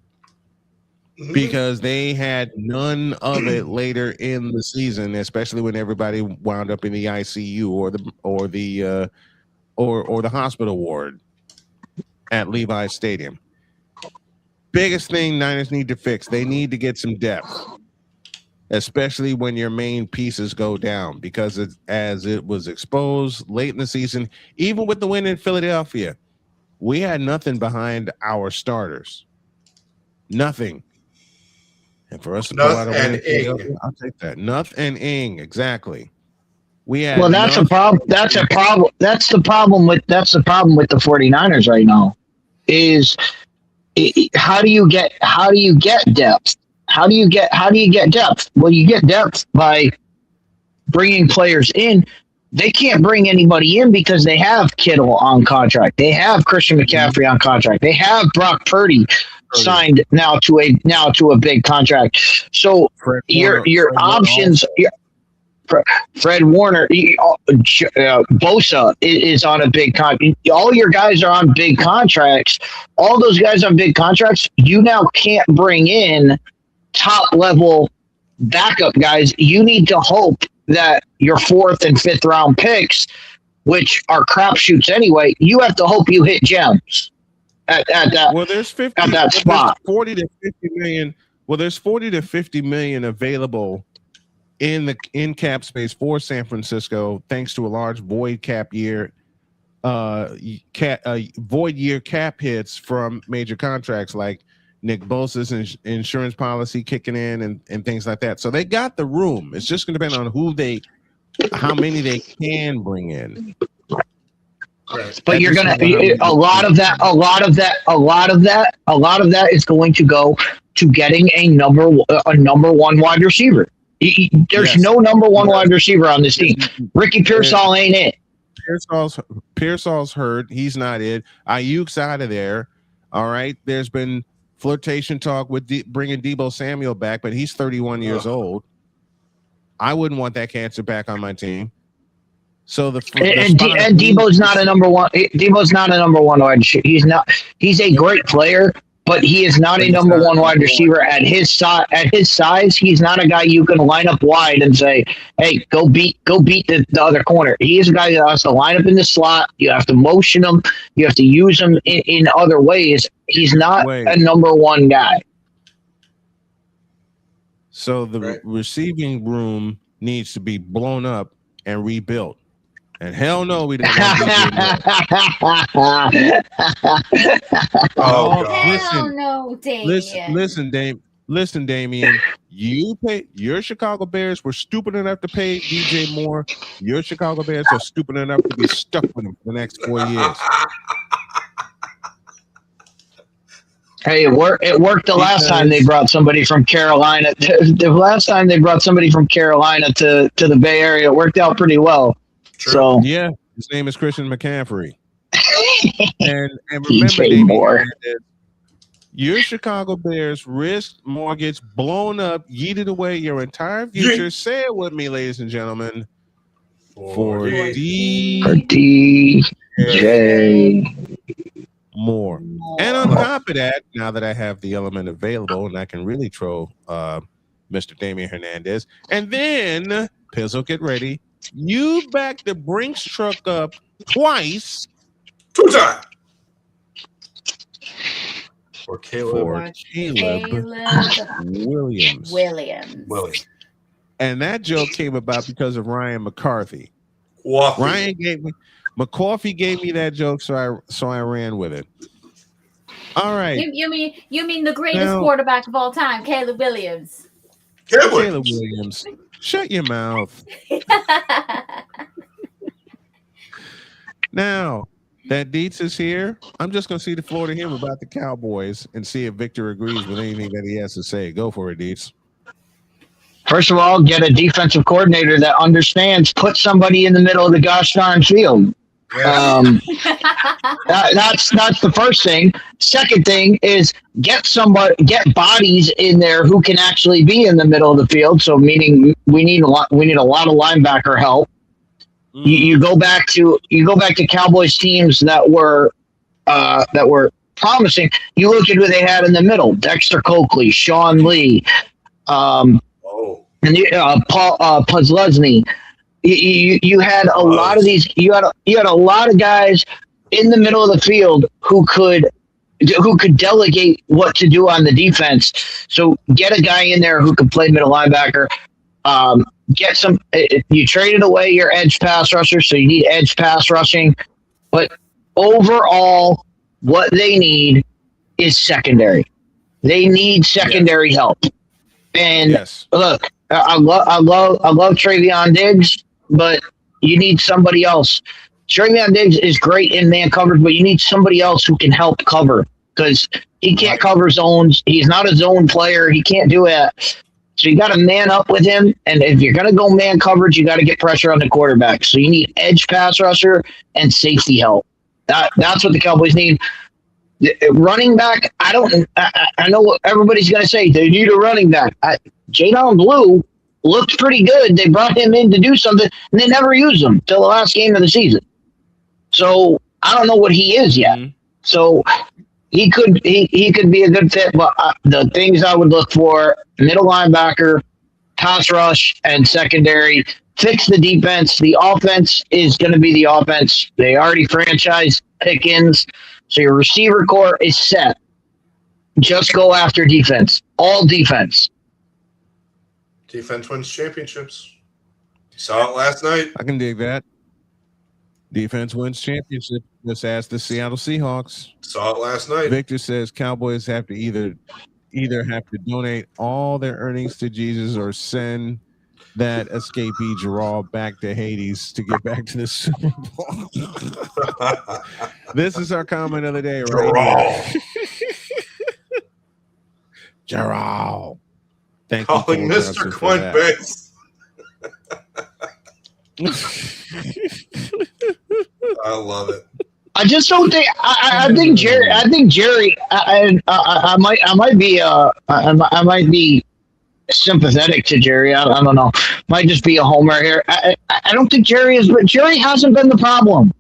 because they had none of it later in the season, especially when everybody wound up in the ICU or the hospital ward at Levi's Stadium. Biggest thing Niners need to fix, they need to get some depth, especially when your main pieces go down, because as it was exposed late in the season, even with the win in Philadelphia, we had nothing behind our starters. Nothing. And for us to pull out a win in Philadelphia, I'll take that. Nuth and Ing, exactly. We had that's a problem. That's a problem. That's the problem with the 49ers right now. Is how do you get depth? How do you get depth? Well, you get depth by bringing players in. They can't bring anybody in because they have Kittle on contract. They have Christian McCaffrey on contract. They have Brock Purdy signed now to a big contract. So your options. Fred Warner, Bosa is on a big contract. All your guys are on big contracts. All those guys on big contracts, you now can't bring in top level backup guys. You need to hope that your 4th and 5th round picks, which are crapshoots anyway, you have to hope you hit gems at that. Well, there's 50 at that spot. There's 40 to 50 million. Well, there's 40 to 50 million available in cap space for San Francisco, thanks to a large void year cap hits from major contracts like Nick Bosa's insurance policy kicking in and things like that. So they got the room. It's just going to depend on how many they can bring in. Right. But you're gonna a lot of that is going to go to getting a number one wide receiver. There's no number one wide receiver on this team. Ricky Pearsall ain't it. Pearsall's hurt. He's not it. Ayuk's out of there. All right. There's been flirtation talk with bringing Deebo Samuel back, but he's 31 years old. I wouldn't want that cancer back on my team. So Deebo's not a number one. Deebo's not a number one wide receiver. He's not. He's a great player, but he is not a number one wide receiver at his size. At his size, he's not a guy you can line up wide and say, "Hey, go beat the other corner." He is a guy that has to line up in the slot. You have to motion him. You have to use him in other ways. He's not a number one guy. So the receiving room needs to be blown up and rebuilt. And hell no, we don't want to Listen, Damian. Your Chicago Bears were stupid enough to pay DJ Moore. Your Chicago Bears are stupid enough to be stuck with him for the next 4 years. Hey, it worked the last time they brought somebody from Carolina. The last time they brought somebody from Carolina to the Bay Area, it worked out pretty well. True. So yeah, his name is Christian McCaffrey. and remember, DJ Moore. Your Chicago Bears risked mortgage, blown up, yeeted away your entire future. Say it with me, ladies and gentlemen. For DJ Moore. And on top of that, now that I have the element available and I can really throw Mr. Damian Hernandez, and then Pizzo, get ready. You back the Brinks truck up twice. 2 times. For Caleb Williams. And that joke came about because of Ryan McCarthy. McCarthy gave me that joke, so I ran with it. All right. You mean the greatest quarterback of all time, Caleb Williams. Caleb Williams. Shut your mouth. Now that Dietz is here, I'm just going to see the floor to him about the Cowboys and see if Victor agrees with anything that he has to say. Go for it, Dietz. First of all, get a defensive coordinator that understands. Put somebody in the middle of the gosh darn field. That's the first thing. Second thing is get bodies in there who can actually be in the middle of the field. So meaning we need a lot of linebacker help. You go back to Cowboys teams that were promising. You look at who they had in the middle: Dexter Coakley, Sean Lee, and Paul Puzlesny. You had a lot of these. You had a lot of guys in the middle of the field who could delegate what to do on the defense. So get a guy in there who can play middle linebacker. Get some. You traded away your edge pass rusher, so you need edge pass rushing. But overall, what they need is secondary. They need secondary help. And look, I love Travion Diggs, but you need somebody else. Travion Diggs is great in man coverage, but you need somebody else who can help cover because he can't cover zones. He's not a zone player. He can't do it. So you got to man up with him. And if you're going to go man coverage, you got to get pressure on the quarterback. So you need edge pass rusher and safety help. That's what the Cowboys need. Running back, I know what everybody's going to say. They need a running back. Jadon Blue looked pretty good. They brought him in to do something, and they never used him till the last game of the season. So I don't know what he is yet. So he could be a good fit. But the things I would look for: middle linebacker, pass rush, and secondary. Fix the defense. The offense is going to be the offense. They already franchised Pickens, so your receiver core is set. Just go after defense. All defense. Defense wins championships. Saw it last night. I can dig that. Defense wins championship. Just ask the Seattle Seahawks. Saw it last night. Victor says Cowboys have to either have to donate all their earnings to Jesus or send that escapee Gerald back to Hades to get back to the Super Bowl. This is our comment of the day, right? Gerald. Thank you. Calling Mr. Coinbase. I love it. I just don't think. I think Jerry. I might be sympathetic to Jerry. I don't know. Might just be a homer here. I don't think Jerry is. But Jerry hasn't been the problem.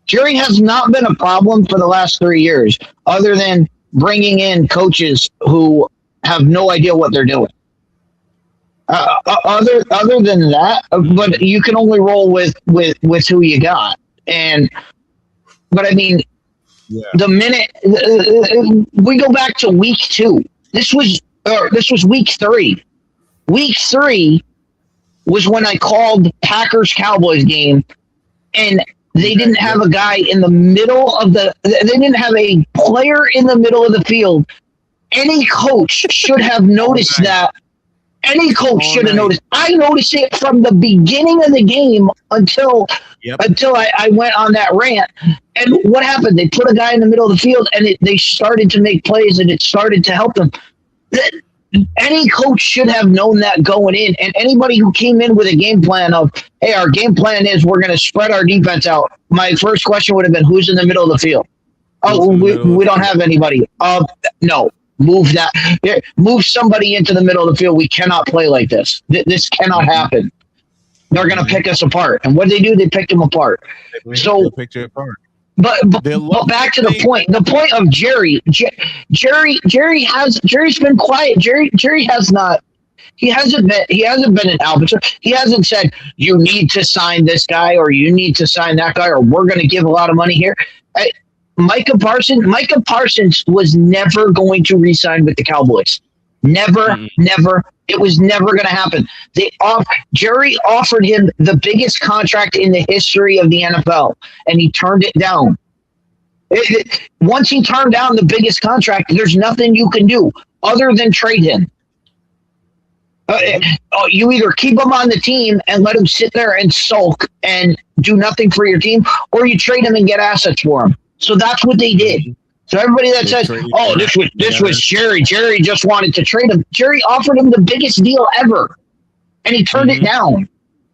Jerry has not been a problem for the last 3 years, other than bringing in coaches who have no idea what they're doing. Other than that, but you can only roll with who you got. But I mean, the minute we go back to week 2, this was week 3. Week 3 was when I called the Packers-Cowboys game, and they didn't have a guy in the middle of they didn't have a player in the middle of the field. Any coach should have noticed that. Any coach should have noticed. I noticed it from the beginning of the game until I went on that rant. And what happened? They put a guy in the middle of the field, and they started to make plays, and it started to help them. Any coach should have known that going in. And anybody who came in with a game plan of, hey, our game plan is we're going to spread our defense out. My first question would have been, who's in the middle of the field? Oh, we don't have anybody. No. Move that. Move somebody into the middle of the field. We cannot play like this. This cannot happen. They're going to pick us apart. And what do? They picked them apart. So, picked you apart. But back to the point. The point of Jerry. Jerry's been quiet. Jerry has not. He hasn't been an albatross. He hasn't said you need to sign this guy or you need to sign that guy or we're going to give a lot of money here. Micah Parsons was never going to re-sign with the Cowboys. Never. It was never going to happen. Jerry offered him the biggest contract in the history of the NFL, and he turned it down. Once he turned down the biggest contract, there's nothing you can do other than trade him. You either keep him on the team and let him sit there and sulk and do nothing for your team, or you trade him and get assets for him. So that's what they did. So everybody that says, "Oh, this was Jerry. Jerry just wanted to trade him." Jerry offered him the biggest deal ever, and he turned it down.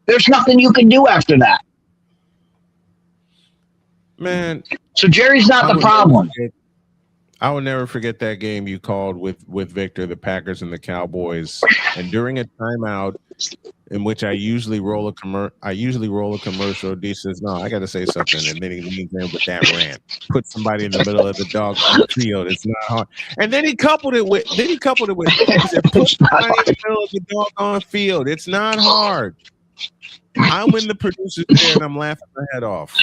There's nothing you can do after that, man. So Jerry's not the problem. I will never forget that game you called with Victor, the Packers and the Cowboys, and during a timeout, in which I usually roll a commercial. D says, "No, I got to say something," and then he leans in with that rant. Put somebody in the middle of the dog on the field. It's not hard. And then he coupled it with. He said, "Put somebody in the middle of the dog on the field. It's not hard." I'm in the producer's chair and I'm laughing my head off.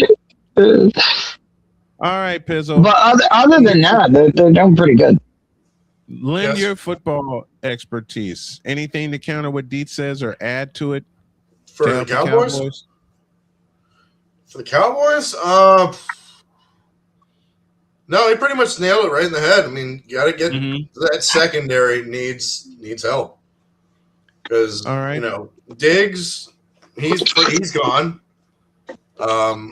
All right, Pizzo. But other than that, they're doing pretty good. Lend your football expertise. Anything to counter what Deet says or add to it for the Cowboys? For the Cowboys, no, he pretty much nailed it right in the head. I mean, you got to get that secondary needs help because you know Diggs, he's gone. I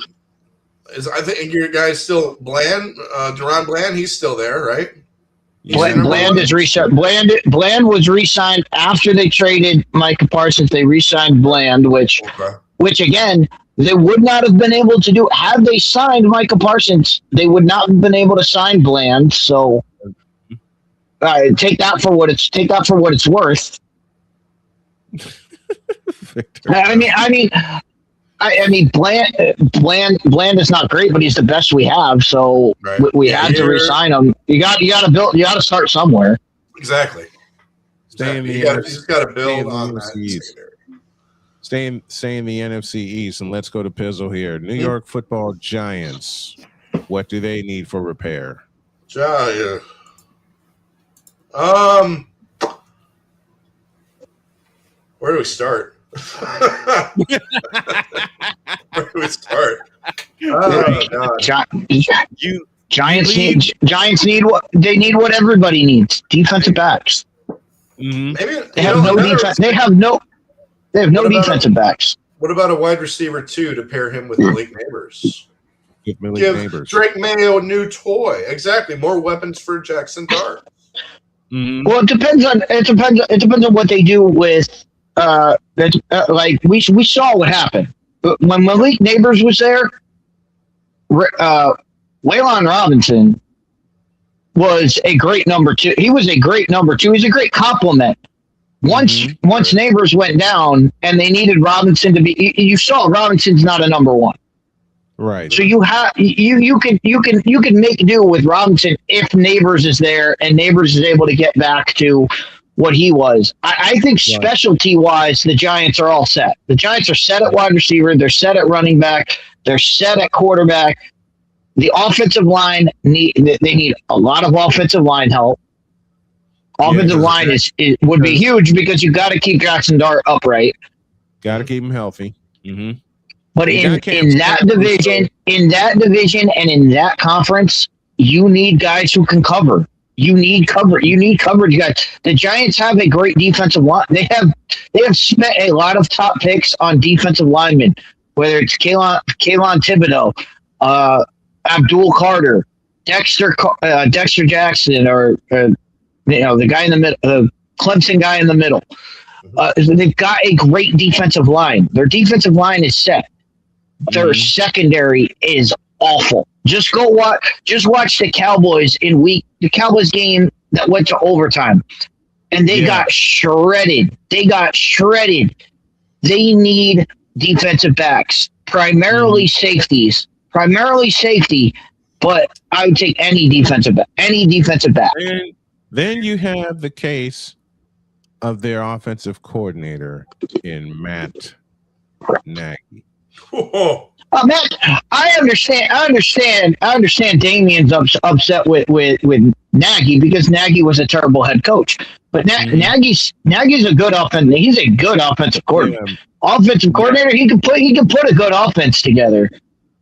think your guy's still Bland, Deron Bland. He's still there, right? Bland is re-signed. Bland was re-signed after they traded Micah Parsons. They re-signed Bland, which again they would not have been able to do had they signed Micah Parsons. They would not have been able to sign Bland. So take that for what it's worth. I mean, Bland is not great, but he's the best we have. So we had to re-sign him. You got to start somewhere. Exactly. You just got to build on that. Stay in the NFC East, and let's go to Pizzle here. New York Football Giants. What do they need for repair? Giants. Where do we start? Where do we start? Giants need what they need. What everybody needs: defensive backs. Maybe they have no defense. They have no defensive backs. What about a wide receiver too to pair him with Malik Neighbors? Give Drake Mayo a new toy. Exactly, more weapons for Jackson Dart. Well, it depends on what they do with. Like we saw what happened when Malik Neighbors was there. Waylon Robinson was a great number two. He was a great number two. He's a great compliment. Once Neighbors went down and they needed Robinson to be, you saw Robinson's not a number one. Right. So you can make do with Robinson if Neighbors is there and Neighbors is able to get back to what he was. I think specialty wise, the Giants are all set. The Giants are set at wide receiver. They're set at running back. They're set at quarterback. The offensive line they need a lot of offensive line help. Offensive line would be huge because you got to keep Jackson Dart upright. Got to keep him healthy. But in that division, and in that conference, you need guys who can cover. You need coverage guys. The Giants have a great defensive line. They have spent a lot of top picks on defensive linemen, whether it's Kayvon Thibodeau, Abdul Carter, Dexter Jackson, or the guy in the middle, the Clemson guy in the middle. They've got a great defensive line. Their defensive line is set. Their secondary is awful. Just watch the Cowboys the Cowboys game that went to overtime, and they got shredded. They need defensive backs, primarily safeties, but I would take any defensive back. And then you have the case of their offensive coordinator in Matt Nagy. Matt, I understand Damien's upset with Nagy because Nagy was a terrible head coach. But Nagy's a good offensive. He's a good offensive coordinator. Offensive coordinator, he can put a good offense together.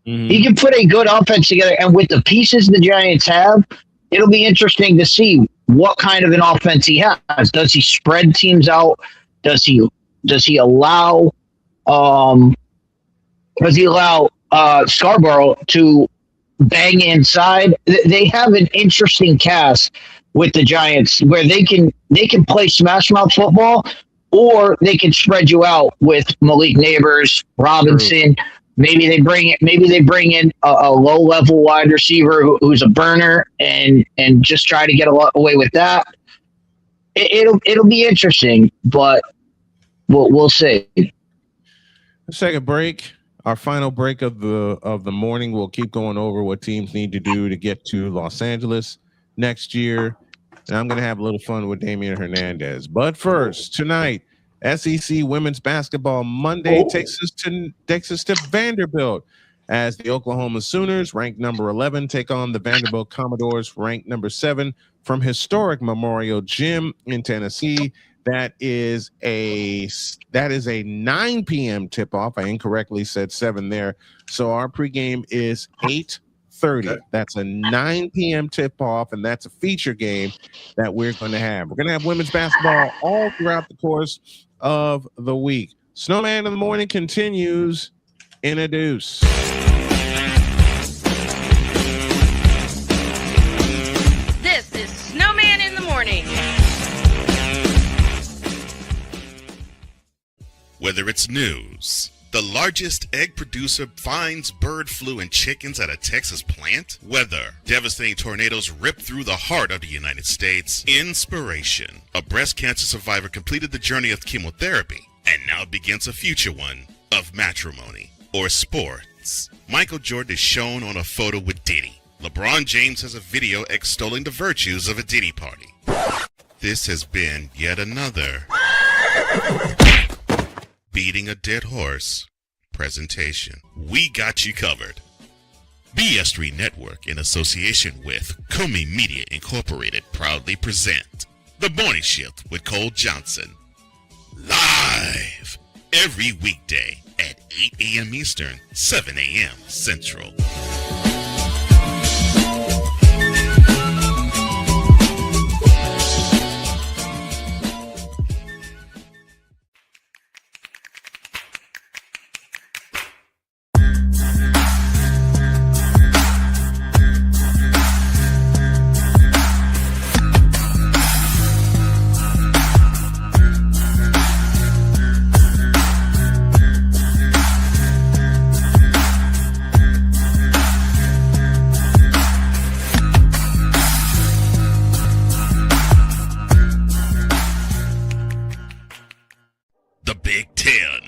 He can put a good offense together, and with the pieces the Giants have, it'll be interesting to see what kind of an offense he has. Does he spread teams out? Does he allow Scarborough to bang inside? They have an interesting cast with the Giants where they can play smash mouth football, or they can spread you out with Malik Neighbors, Robinson. True. Maybe they bring in a low level wide receiver who's a burner and just try to get away with that. It'll be interesting, but we'll see. Let's take a break. Our final break of the morning. We'll keep going over what teams need to do to get to Los Angeles next year. And I'm going to have a little fun with Damian Hernandez. But first, tonight, SEC Women's Basketball Monday takes us to Vanderbilt as the Oklahoma Sooners, ranked number 11, take on the Vanderbilt Commodores, ranked number 7, from historic Memorial Gym in Tennessee. That is a 9 p.m. tip-off. I incorrectly said 7 there. So our pregame is 8:30. Okay. That's a 9 p.m. tip-off, and that's a feature game that we're going to have. We're going to have women's basketball all throughout the course of the week. Snowman in the Morning continues in a deuce. This is Snowman in the Morning. Whether it's news, the largest egg producer finds bird flu in chickens at a Texas plant, weather, devastating tornadoes rip through the heart of the United States, inspiration, a breast cancer survivor completed the journey of chemotherapy and now begins a future one of matrimony or sports. Michael Jordan is shown on a photo with Diddy. LeBron James has a video extolling the virtues of a Diddy party. This has been yet another beating a dead horse presentation. We got you covered. BS3 Network, in association with Comey Media Incorporated, proudly present The Morning Shift with Cole Johnson. Live every weekday at 8 a.m. Eastern, 7 a.m. Central.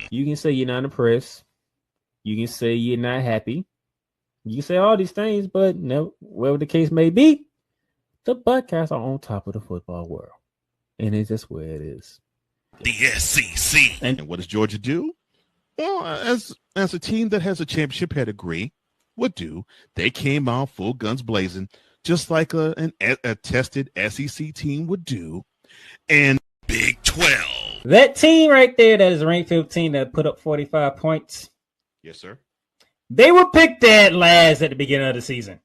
You can say you're not impressed. You can say you're not happy. You can say all these things, but no, whatever the case may be, the Buckeyes are on top of the football world. And it's just where it is. The SEC. And what does Georgia do? Well, as a team that has a championship pedigree would do, they came out full guns blazing, just like a tested SEC team would do. And Big 12. That team right there that is ranked 15 that put up 45 points. Yes, sir. They were picked dead last at the beginning of the season.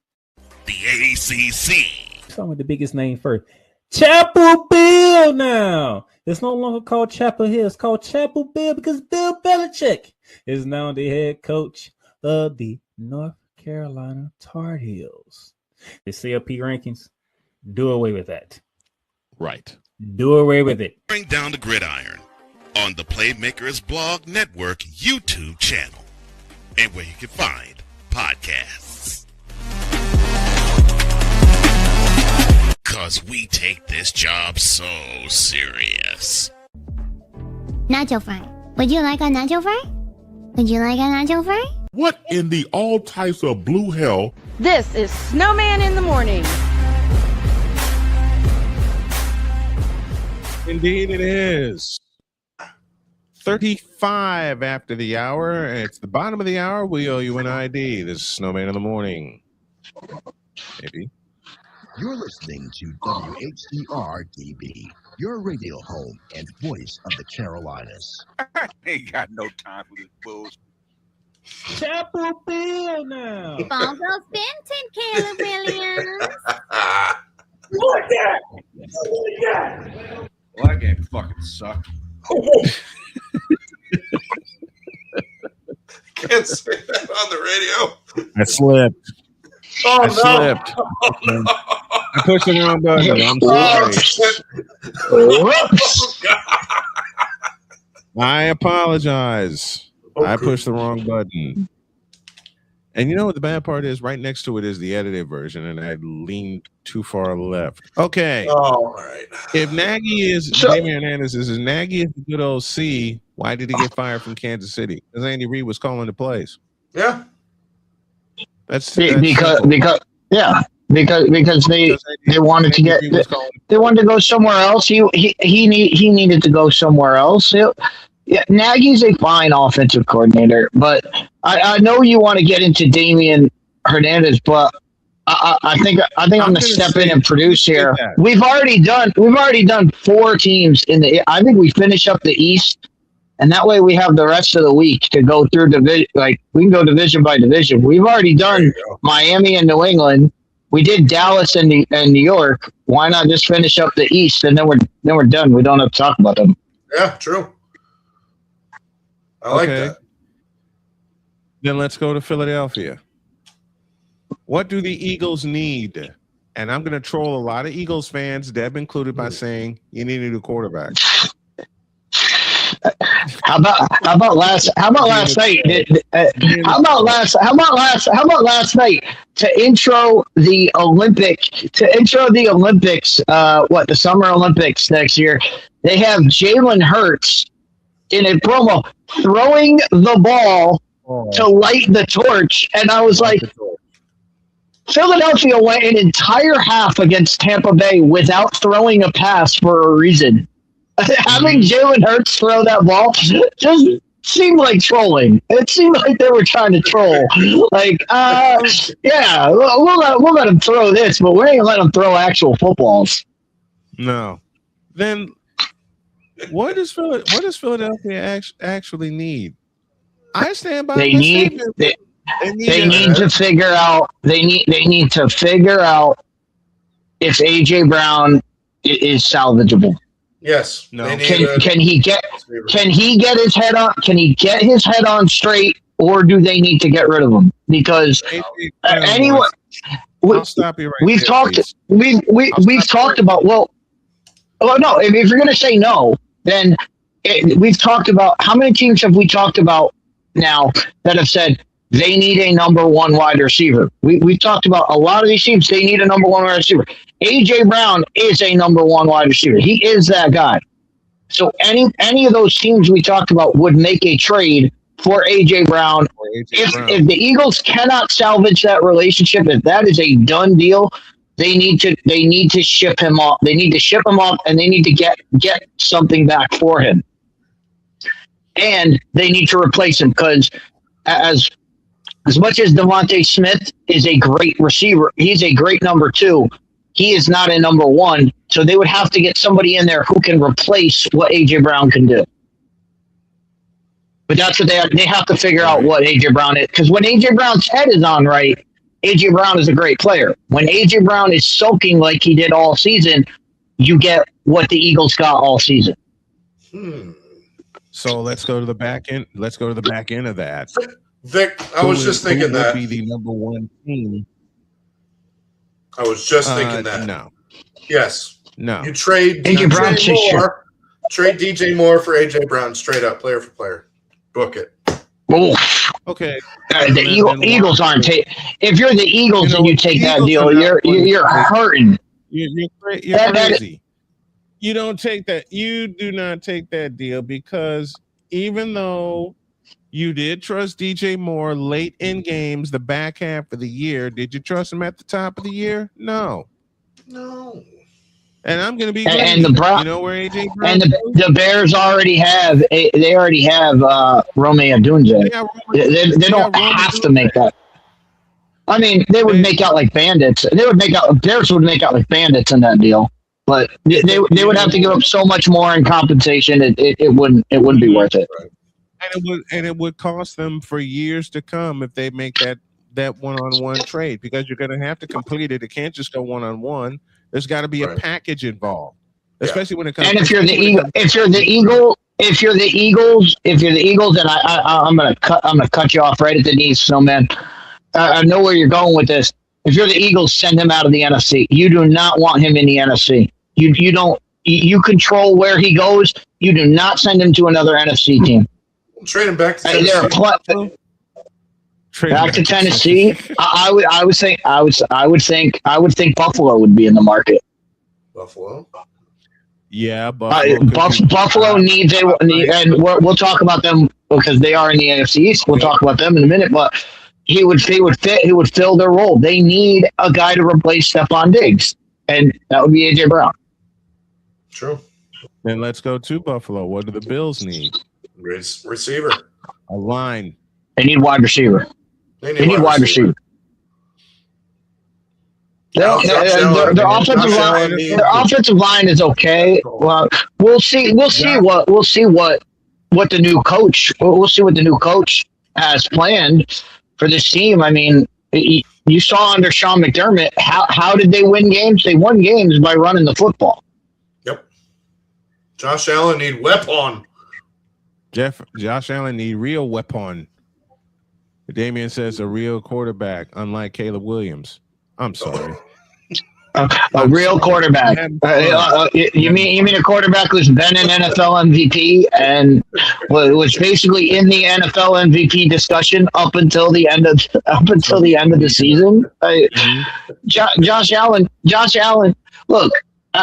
The ACC. Start with the biggest name first. Chapel Bill now. It's no longer called Chapel Hill. It's called Chapel Bill because Bill Belichick is now the head coach of the North Carolina Tar Heels. The CLP rankings, do away with that. Right. Do away with it. Bring down the gridiron on the Playmakers Blog Network YouTube channel and where you can find podcasts. Because we take this job so serious. Nacho fry. Would you like a nacho fry? Would you like a nacho fry? What in the all types of blue hell? This is Snowman in the Morning. Indeed it is. 35 after the hour. It's the bottom of the hour. We owe you an ID. This is Snowman in the Morning. Maybe. You're listening to WHCR-TV, your radio home and voice of the Carolinas. I ain't got no time for this bullshit. Chapel Bill now. Ball goes Benton, Caleb Williams. Like that! Like that! Well, that game fucking sucked. Can't say that on the radio. I slipped. Oh, I no. slipped. Oh, no. I pushed the wrong button. I'm sorry. I apologize. I pushed the wrong button. And you know what the bad part is? Right next to it is the edited version, and I leaned too far left. Okay. All right. If Nagy is Damian Hernandez is Nagy is the good OC, Why did he get fired from Kansas City? Because Andy Reid was calling the plays. Yeah. That's because they wanted to get they wanted to go somewhere else. He needed to go somewhere else. Yeah, Nagy's a fine offensive coordinator, but I know you want to get into Damian Hernandez, but I think I'm gonna step in and produce here. We've already done 4 teams in the. I think we finish up the East, and that way we have the rest of the week to go through division. Like we can go division by division. We've already done Miami and New England. We did Dallas and New York. Why not just finish up the East, and then we're done. We don't have to talk about them. Yeah, true. I like that. Then let's go to Philadelphia. What do the Eagles need? And I'm going to troll a lot of Eagles fans, Deb included, by saying you need a new quarterback. How about last night? How about last night to intro the Olympics? The Summer Olympics next year? They have Jalen Hurts in a promo throwing the ball to light the torch, and I was like, Philadelphia went an entire half against Tampa Bay without throwing a pass for a reason. Having Jalen Hurts throw that ball just seemed like trolling. It seemed like they were trying to troll. Like, yeah, we'll let him throw this, but we ain't let him throw actual footballs. No. Then what does Philadelphia actually need? I stand by. They need to figure out. They need to figure out if AJ Brown is salvageable. Yes. No. Can he get his head on? Can he get his head on straight, or do they need to get rid of him? Because anyone, I'll stop you right we've there, talked. please. We've talked about. Well, no. If you're going to say no, then we've talked about how many teams have we talked about now that have said they need a number 1 wide receiver. We've talked about a lot of these teams. They need a number 1 wide receiver. AJ Brown is a number 1 wide receiver. He is that guy. So any of those teams we talked about would make a trade for AJ Brown. If the Eagles cannot salvage that relationship, if that is a done deal, they need to ship him off. They need to ship him off, and they need to get something back for him. And they need to replace him because as much as Devontae Smith is a great receiver, he's a great number 2. He is not a number 1, so they would have to get somebody in there who can replace what AJ Brown can do. But that's what they have to figure out what AJ Brown is, because when AJ Brown's head is on right, AJ Brown is a great player. When AJ Brown is soaking like he did all season, you get what the Eagles got all season. So let's go to the back end. Let's go to the back end of that. Vic, I was just thinking that. Who would be the number 1 team? I was just thinking that. No. Yes. No. You trade DJ Moore. Trade DJ Moore for AJ Brown, straight up, player for player. Book it. Oof. Okay. The Eagles aren't taking. If you're the Eagles and you take that deal, you're hurting. You're crazy. You don't take that. You do not take that deal because even though you did trust DJ Moore late in games, the back half of the year, did you trust him at the top of the year? No. And I'm going to be and the you know where AJ Brown and the Bears already have Romeo Odunze. They don't have to make that. I mean, they would make out like bandits. Bears would make out like bandits in that deal. But they would have to give up so much more in compensation. It wouldn't be worth it. And it would cost them for years to come if they make that one-on-one trade, because you're going to have to complete it. It can't just go one-on-one. There's got to be a package involved, especially when it comes. And if you're the Eagles, and I'm gonna cut you off right at the knees, Snowman. I know where you're going with this. If you're the Eagles, send him out of the NFC. You do not want him in the NFC. You don't. You control where he goes. You do not send him to another NFC team. Trade him back to Tennessee. Back to Tennessee. I would think Buffalo would be in the market. Buffalo. Yeah, Buffalo. Buffalo needs and we'll talk about them because they are in the AFC East. We'll talk about them in a minute, but he would fill their role. They need a guy to replace Stephon Diggs, and that would be AJ Brown. True. Then let's go to Buffalo. What do the Bills need? Receiver. A line. They need wide receiver. They need wide receiver. Their offensive line is okay. Well, we'll see what the new coach. We'll see what the new coach has planned for this team. I mean, you saw under Sean McDermott how did they win games? They won games by running the football. Yep. Josh Allen need weapon. Josh Allen need real weapon. Damian says a real quarterback, unlike Caleb Williams. I'm sorry. A real quarterback. You mean a quarterback who's been an NFL MVP and was basically in the NFL MVP discussion up until the end of the season? Josh Allen. Look,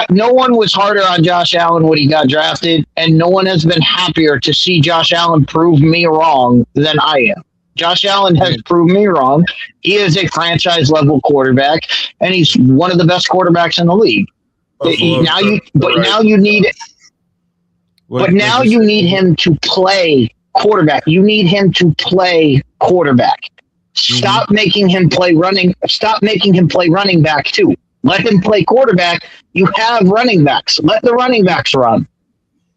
no one was harder on Josh Allen when he got drafted, and no one has been happier to see Josh Allen prove me wrong than I am. Josh Allen has proved me wrong. He is a franchise-level quarterback, and he's one of the best quarterbacks in the league. Now you need him to play quarterback. You need him to play quarterback. Stop making him play running. Stop making him play running back too. Let him play quarterback. You have running backs. Let the running backs run.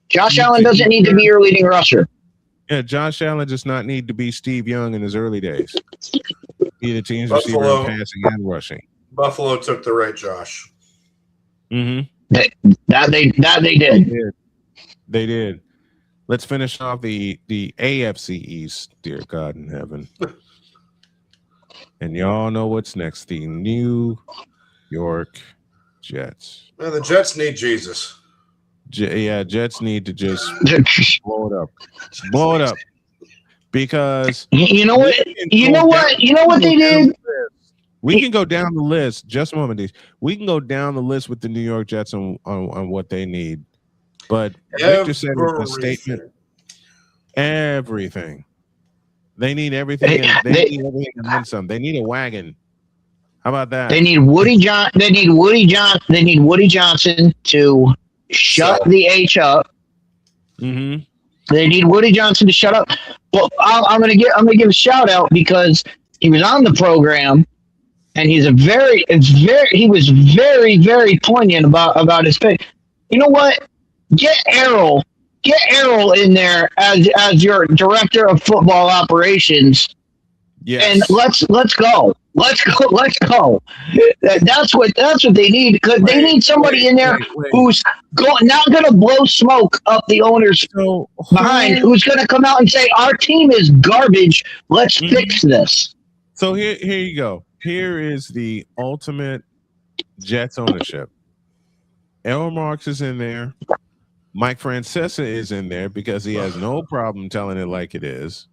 Josh Allen doesn't need to be your leading rusher. Yeah, Josh Allen does not need to be Steve Young in his early days. Be the team's receiver in passing and rushing. Buffalo took the right Josh. Mm-hmm. That they did. They did. Let's finish off the AFC East, dear God in heaven. And y'all know what's next. The New York Jets. Man, the Jets need Jesus. Jets need to just blow it up because you know what they did. We can go down the list. Just a moment, Deej. We can go down the list with the New York Jets on what they need. But Victor said in the statement, everything. They need everything. They need everything and then some. They need a wagon. How about that? They need Woody Johnson. They need Woody Johnson to shut the H up. Mm-hmm. They need Woody Johnson to shut up. Well, I'm gonna give a shout out because he was on the program, and he was very, very poignant about his pick. You know what? Get Errol in there as your director of football operations. Yes. And let's go. Let's go. That's what they need because they need somebody in there who's not going to blow smoke up the owners behind. Who's going to come out and say our team is garbage. Let's fix this. So here you go. Here is the ultimate Jets ownership. Errol Marks is in there. Mike Francesa is in there because he has no problem telling it like it is.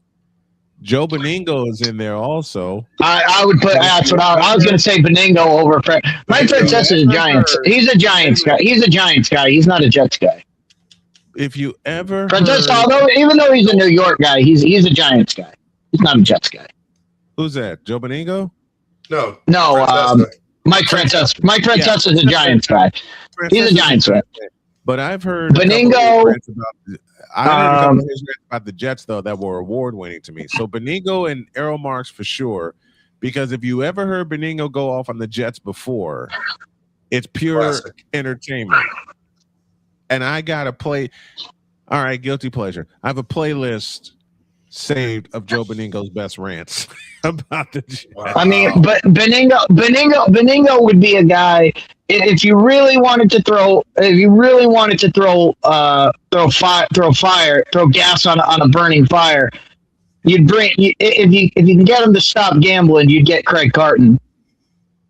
Joe Beningo is in there also. I would put that's what I was going to say. Beningo over Mike Francesa is a Giants. He's a Giants guy. He's a Giants guy. He's not a Jets guy. If you ever even though he's a New York guy, he's a Giants guy. He's not a Jets guy. Who's that? Joe Beningo? No. Mike Francesa. Mike Francesa is a Giants guy. He's a Giants guy. But I've heard Beningo. About the Jets though that were award winning to me. So Beningo and Errol Marks for sure. Because if you ever heard Beningo go off on the Jets before, it's pure entertainment. And I got to play. All right, guilty pleasure. I have a playlist saved of Joe Beningo's best rants about the Jets. I mean, but Beningo would be a guy if you really wanted to throw gas on a burning fire. If you can get him to stop gambling, you'd get Craig Carton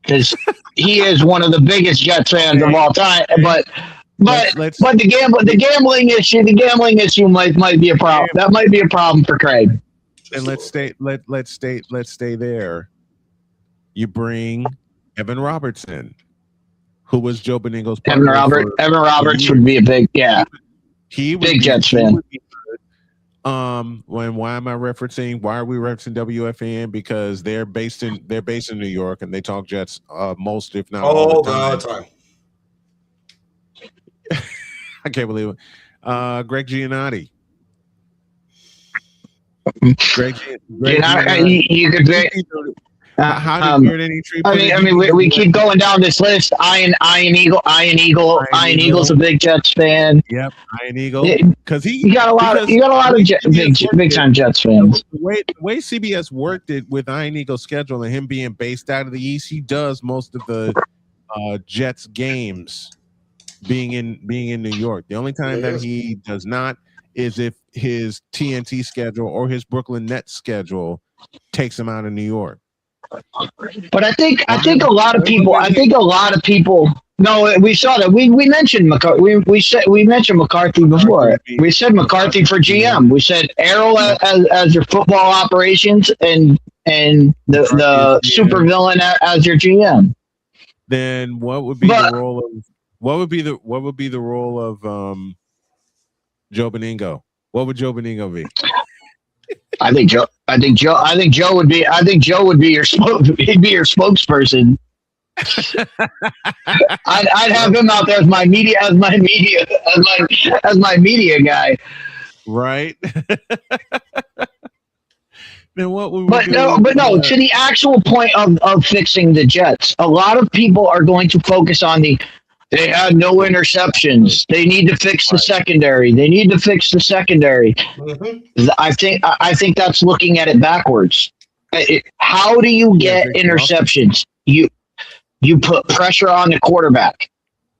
because he is one of the biggest Jets fans of all time. But the gambling issue might be a problem. That might be a problem for Craig. And let's stay there. You bring Evan Robertson. who was Joe Beningo's Evan partner. Evan Roberts would be a big, he big Jets fan. Why am I referencing? Why are we referencing WFAN? Because they're based in New York and they talk Jets most, if not all the time. I can't believe it. Greg Giannotti. Greg Giannotti. You could be. How did any tree? I mean, we keep going down this list. Iron Eagle's a big Jets fan. Yep, Iron Eagle. Because you got a lot of big time Jets fans. The way CBS worked it with Iron Eagle's schedule and him being based out of the East, he does most of the Jets games being in New York. The only time that he does not is if his TNT schedule or his Brooklyn Nets schedule takes him out of New York. But I think a lot of people. No, we saw that. We mentioned McCarthy. We mentioned McCarthy before. We said McCarthy for GM. We said Errol as your football operations and the supervillain as your GM. Then what would be the role of Joe Beningo? What would Joe Beningo be? I think Joe would be your he'd be your spokesperson. I'd have him out there as my media guy. Right. Then what would we But no, to the actual point of fixing the Jets, a lot of people are going to focus on they had no interceptions. They need to fix the secondary. Mm-hmm. I think that's looking at it backwards. How do you get interceptions? You put pressure on the quarterback.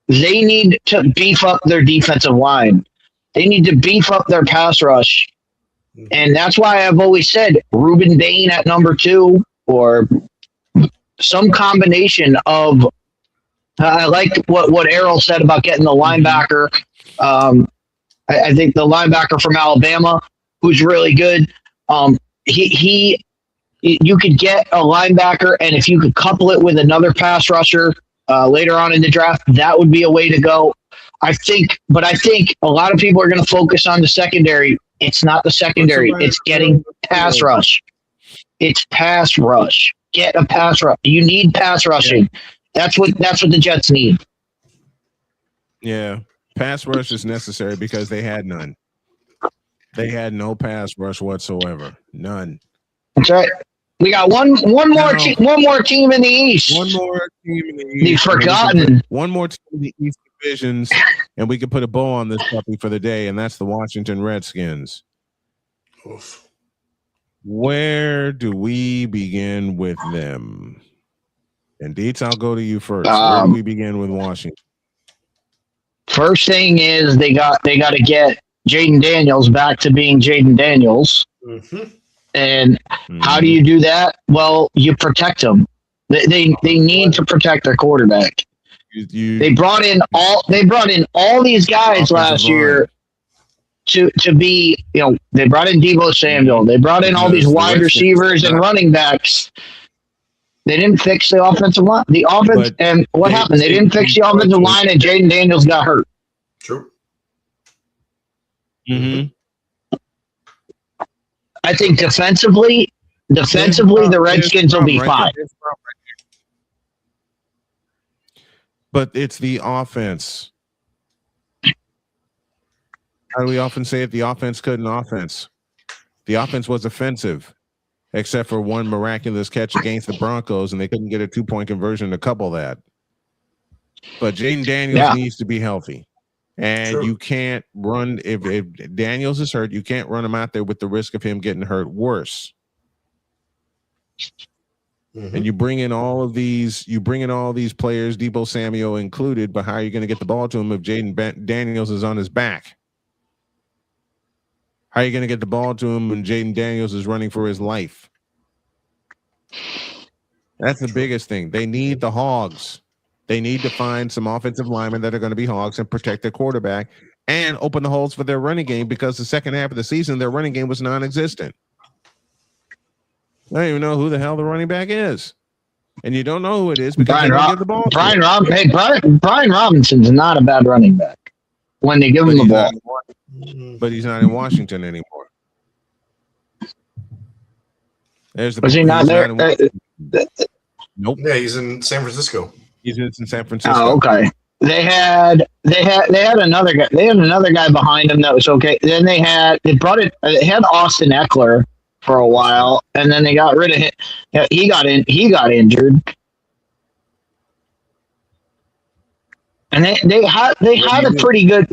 They need to beef up their defensive line. They need to beef up their pass rush. And that's why I've always said Ruben Dane at number 2 or some combination of I like what Errol said about getting the linebacker. I think the linebacker from Alabama, who's really good. You could get a linebacker, and if you could couple it with another pass rusher later on in the draft, that would be a way to go. I think a lot of people are going to focus on the secondary. It's not the secondary. It's getting pass rush. It's pass rush. Get a pass rush. You need pass rushing. That's what the Jets need. Yeah, pass rush is necessary because they had none. They had no pass rush whatsoever. None. That's right. We got one more team in the East. One more team in the East. You've forgotten. One more team in the East divisions, and we can put a bow on this puppy for the day, and that's the Washington Redskins. Oof. Where do we begin with them? And Deets, I'll go to you first. Where do we begin with Washington? First thing is they got to get Jaden Daniels back to being Jaden Daniels. Mm-hmm. And how do you do that? Well, you protect them. They need to protect their quarterback. They brought in all these guys last year to be, they brought in Deebo Samuel. They brought in all these wide receivers and running backs. They didn't fix the offensive line. And what happened? They didn't fix the offensive line, and Jaden Daniels got hurt. True. Mm-hmm. I think defensively, the Redskins will be fine. But it's the offense. How do we often say it? The offense couldn't offense. The offense was offensive, except for one miraculous catch against the Broncos, and they couldn't get a 2-point conversion to couple that. But Jaden Daniels needs to be healthy. And you can't run if Daniels is hurt, you can't run him out there with the risk of him getting hurt worse. Mm-hmm. And you bring in all these players, Deebo Samuel included, but how are you going to get the ball to him if Jaden Daniels is on his back? How are you going to get the ball to him when Jaden Daniels is running for his life? That's the biggest thing. They need the hogs. They need to find some offensive linemen that are going to be hogs and protect their quarterback and open the holes for their running game, because the second half of the season, their running game was non-existent. I don't even know who the hell the running back is. And you don't know who it is because they don't give the ball. Brian Robinson's not a bad running back when they give him the ball. But he's not in Washington anymore. There's the. Was he not there? Nope. Yeah, he's in San Francisco. He's in San Francisco. Oh, okay. They had another guy. They had another guy behind him that was okay. Then they had Austin Eckler for a while, and then they got rid of him. He got injured. And they had a pretty good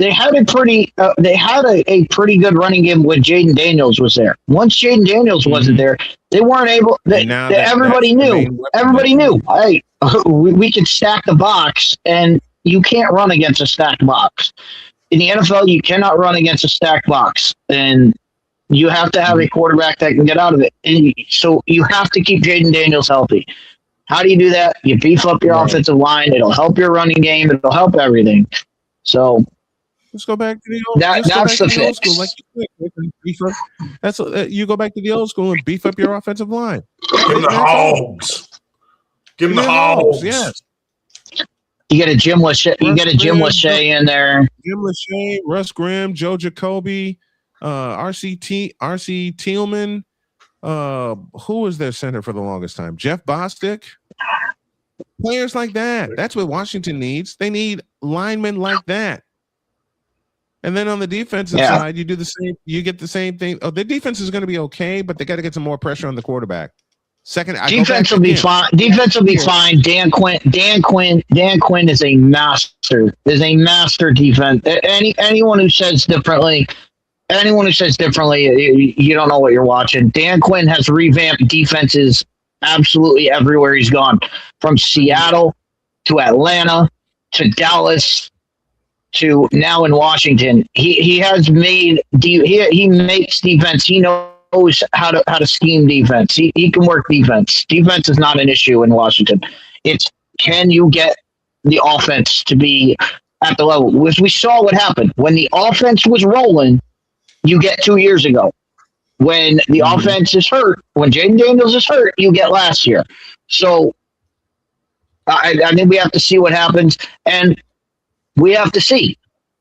running game when Jaden Daniels was there. Once Jaden Daniels wasn't there, they weren't able. Everybody knew. Hey, we can stack the box, and you can't run against a stacked box. In the NFL, you cannot run against a stacked box, and you have to have a quarterback that can get out of it. And so you have to keep Jaden Daniels healthy. How do you do that? You beef up your offensive line. It'll help your running game. It'll help everything. So let's go back to the old. That's the fix. Old school, like you go back to the old school and beef up your offensive line. Give him the hogs. Give him the hogs. Yes. You get a Jim Lachey. You get a Jim Lachey in there. Jim Lachey, Russ Grimm, Joe Jacoby, RC Tillman. Who was their center for the longest time? Jeff Bostic. Players like that. That's what Washington needs. They need linemen like that. And then on the defensive side, you do the same. You get the same thing. Oh, the defense is going to be okay, but they got to get some more pressure on the quarterback. Defense will be fine. Defense will be fine. Dan Quinn is a master. Is a master defense. Anyone who says differently. You don't know what you're watching. Dan Quinn has revamped defenses absolutely everywhere he's gone, from Seattle to Atlanta to Dallas to now in Washington. He has made he makes defense. He knows how to scheme defense. He can work defense. Defense is not an issue in Washington. It's can you get the offense to be at the level? Which we saw what happened when the offense was rolling. You get 2 years ago. When the offense is hurt, when Jaden Daniels is hurt, you get last year. So I think we have to see what happens, and we have to see.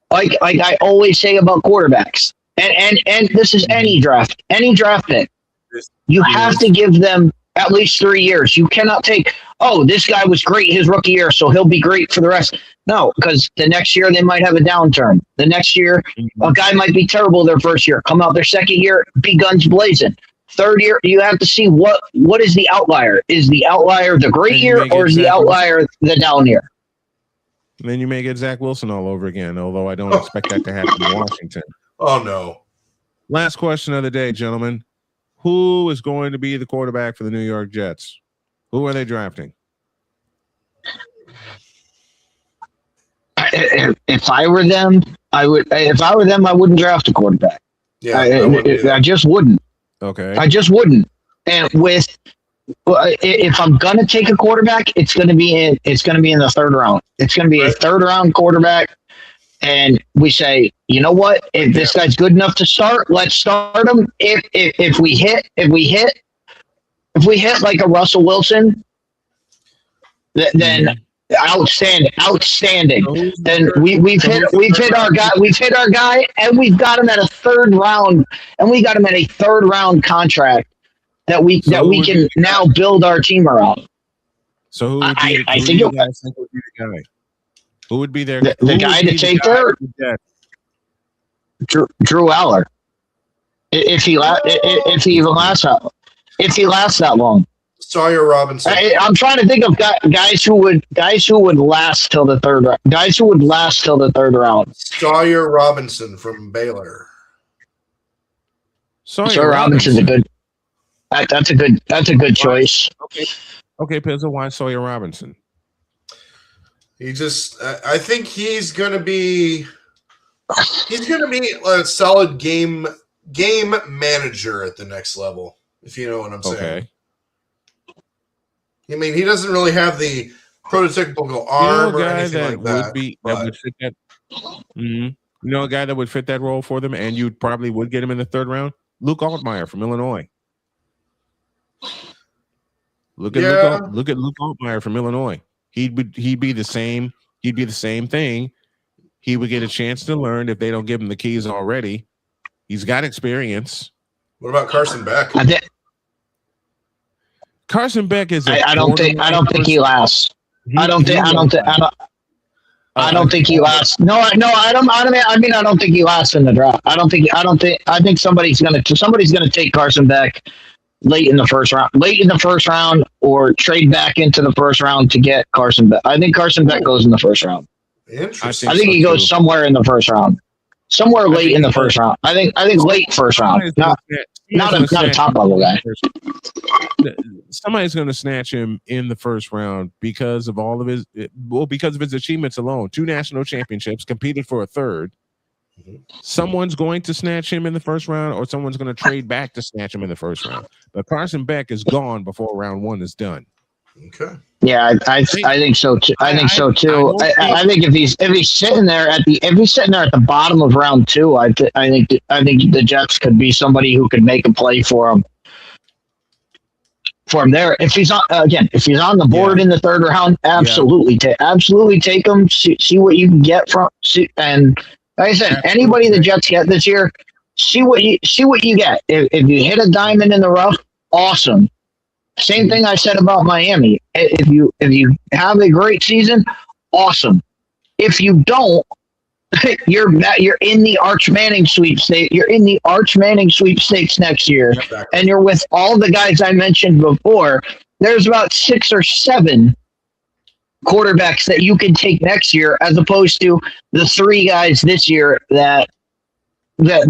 Like I always say about quarterbacks, and this is any draft pick. You have to give them at least 3 years. You cannot take, this guy was great his rookie year, so he'll be great for the rest. No, because the next year they might have a downturn. The next year, a guy might be terrible their first year. Come out their second year, be guns blazing. Third year, you have to see what is the outlier. Is the outlier the great year, or is the outlier the down year? And then you may get Zach Wilson all over again, although I don't expect that to happen in Washington. Oh, no. Last question of the day, gentlemen. Who is going to be the quarterback for the New York Jets? Who are they drafting? If I were them, I would. If I were them, I wouldn't draft a quarterback. Yeah, I just wouldn't. Okay, I just wouldn't. And if I'm gonna take a quarterback, it's gonna be in the third round. It's gonna be a third round quarterback, and we say, you know what? If this guy's good enough to start, let's start him. If we hit like a Russell Wilson, then. Outstanding. Then we've hit our guy, and we've got him at a third round, and we got him at a third round contract that we can now build our team around. So who would be, I think would be the guy? Who would be there? The guy to take there? Drew Aller. If he even lasts that long. Sawyer Robinson. I'm trying to think of guys who would last till the third round. Guys who would last till the third round. Sawyer Robinson from Baylor. Sawyer Robinson's a good. That's a good choice. Okay, Pizza. Why Sawyer Robinson? He just. I think he's going to be. He's going to be a solid game manager at the next level. If you know what I'm saying. Okay. I mean, he doesn't really have the prototypical arm or anything like that. Would fit that. You know, a guy that would fit that role for them, and you probably would get him in the third round. Luke Altmaier from Illinois. Look at Luke Altmaier from Illinois. He'd be the same. He'd be the same thing. He would get a chance to learn if they don't give him the keys already. He's got experience. What about Carson Beck? Carson Beck is. I don't think he lasts. I don't think he lasts. No, I don't think he lasts in the draft. I think somebody's gonna take Carson Beck late in the first round, or trade back into the first round to get Carson Beck. I think Carson Beck goes in the first round. Interesting. I think he goes somewhere in the first round, somewhere late in the first round. I think late first round, not a top level guy. Somebody's going to snatch him in the first round because of because of his achievements alone. 2 national championships, competed for a third. Someone's going to snatch him in the first round, or someone's going to trade back to snatch him in the first round. But Carson Beck is gone before round 1 is done. Okay. Yeah, I think so too. I think so too. I think if he's sitting there at the bottom of round 2, I think the Jets could be somebody who could make a play for him. There, if he's on the board in the third round, absolutely take him. See what you can get from. And like I said, anybody the Jets get this year, see what you get. If you hit a diamond in the rough, awesome. Same thing I said about Miami. If you have a great season, awesome. If you don't, you're in the Arch Manning sweepstakes. You're in the Arch Manning sweepstakes next year, and you're with all the guys I mentioned before. There's about 6 or 7 quarterbacks that you can take next year, as opposed to the 3 guys this year that are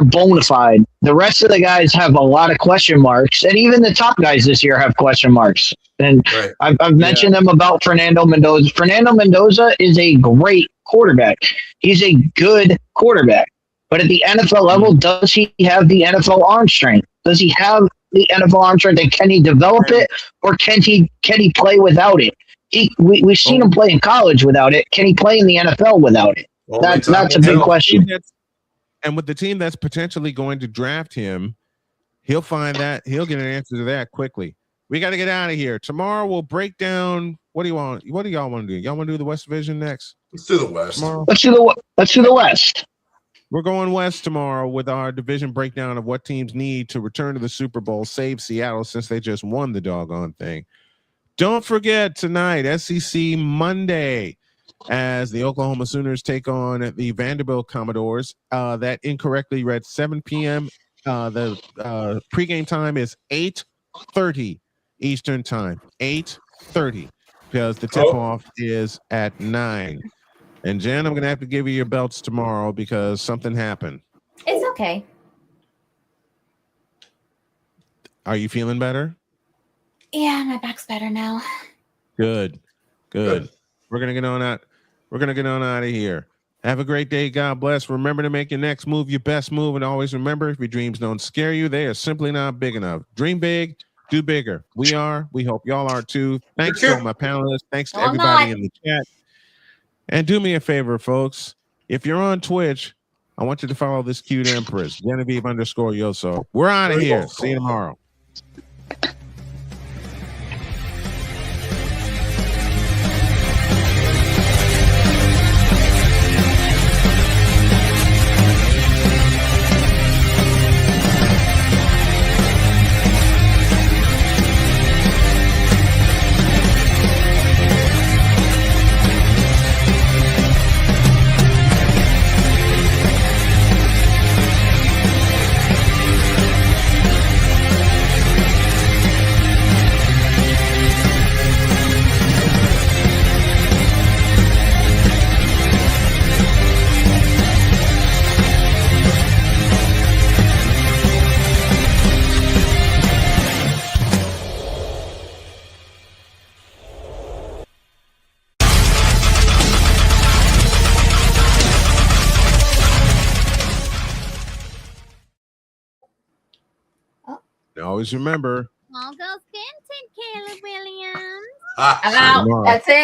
bona fide. The rest of the guys have a lot of question marks, and even the top guys this year have question marks. And I've mentioned them about Fernando Mendoza. Fernando Mendoza is a great quarterback. He's a good quarterback. But at the NFL level, does he have the NFL arm strength? Does he have the NFL arm strength? And can he develop it, or can he play without it? We've seen him play in college without it. Can he play in the NFL without it? That's a big question. And with the team that's potentially going to draft him, he'll find that he'll get an answer to that quickly. We got to get out of here. Tomorrow we'll break down. What do you want? What do y'all want to do? Y'all want to do the West Division next? Let's do the West. Tomorrow? Let's do the West. We're going West tomorrow with our division breakdown of what teams need to return to the Super Bowl, save Seattle since they just won the doggone thing. Don't forget tonight, SEC Monday, as the Oklahoma Sooners take on the Vanderbilt Commodores. That incorrectly read 7 p.m. The pregame time is 8:30 Eastern time. 8:30, because the tip-off is at 9. And Jen, I'm going to have to give you your belts tomorrow because something happened. It's okay. Are you feeling better? Yeah, my back's better now. Good. We're gonna get on out. We're gonna get on out of here. Have a great day. God bless. Remember to make your next move your best move, and always remember, if your dreams don't scare you, they are simply not big enough. Dream big, do bigger. We are. We hope y'all are too. Thanks to all my panelists. Thanks to everybody in the chat. And do me a favor, folks. If you're on Twitch, I want you to follow this cute Empress, Genevieve_Yoso. We're out of here. See you tomorrow. Always remember. All goes Vincent, Caleb Williams. I'm out. That's it.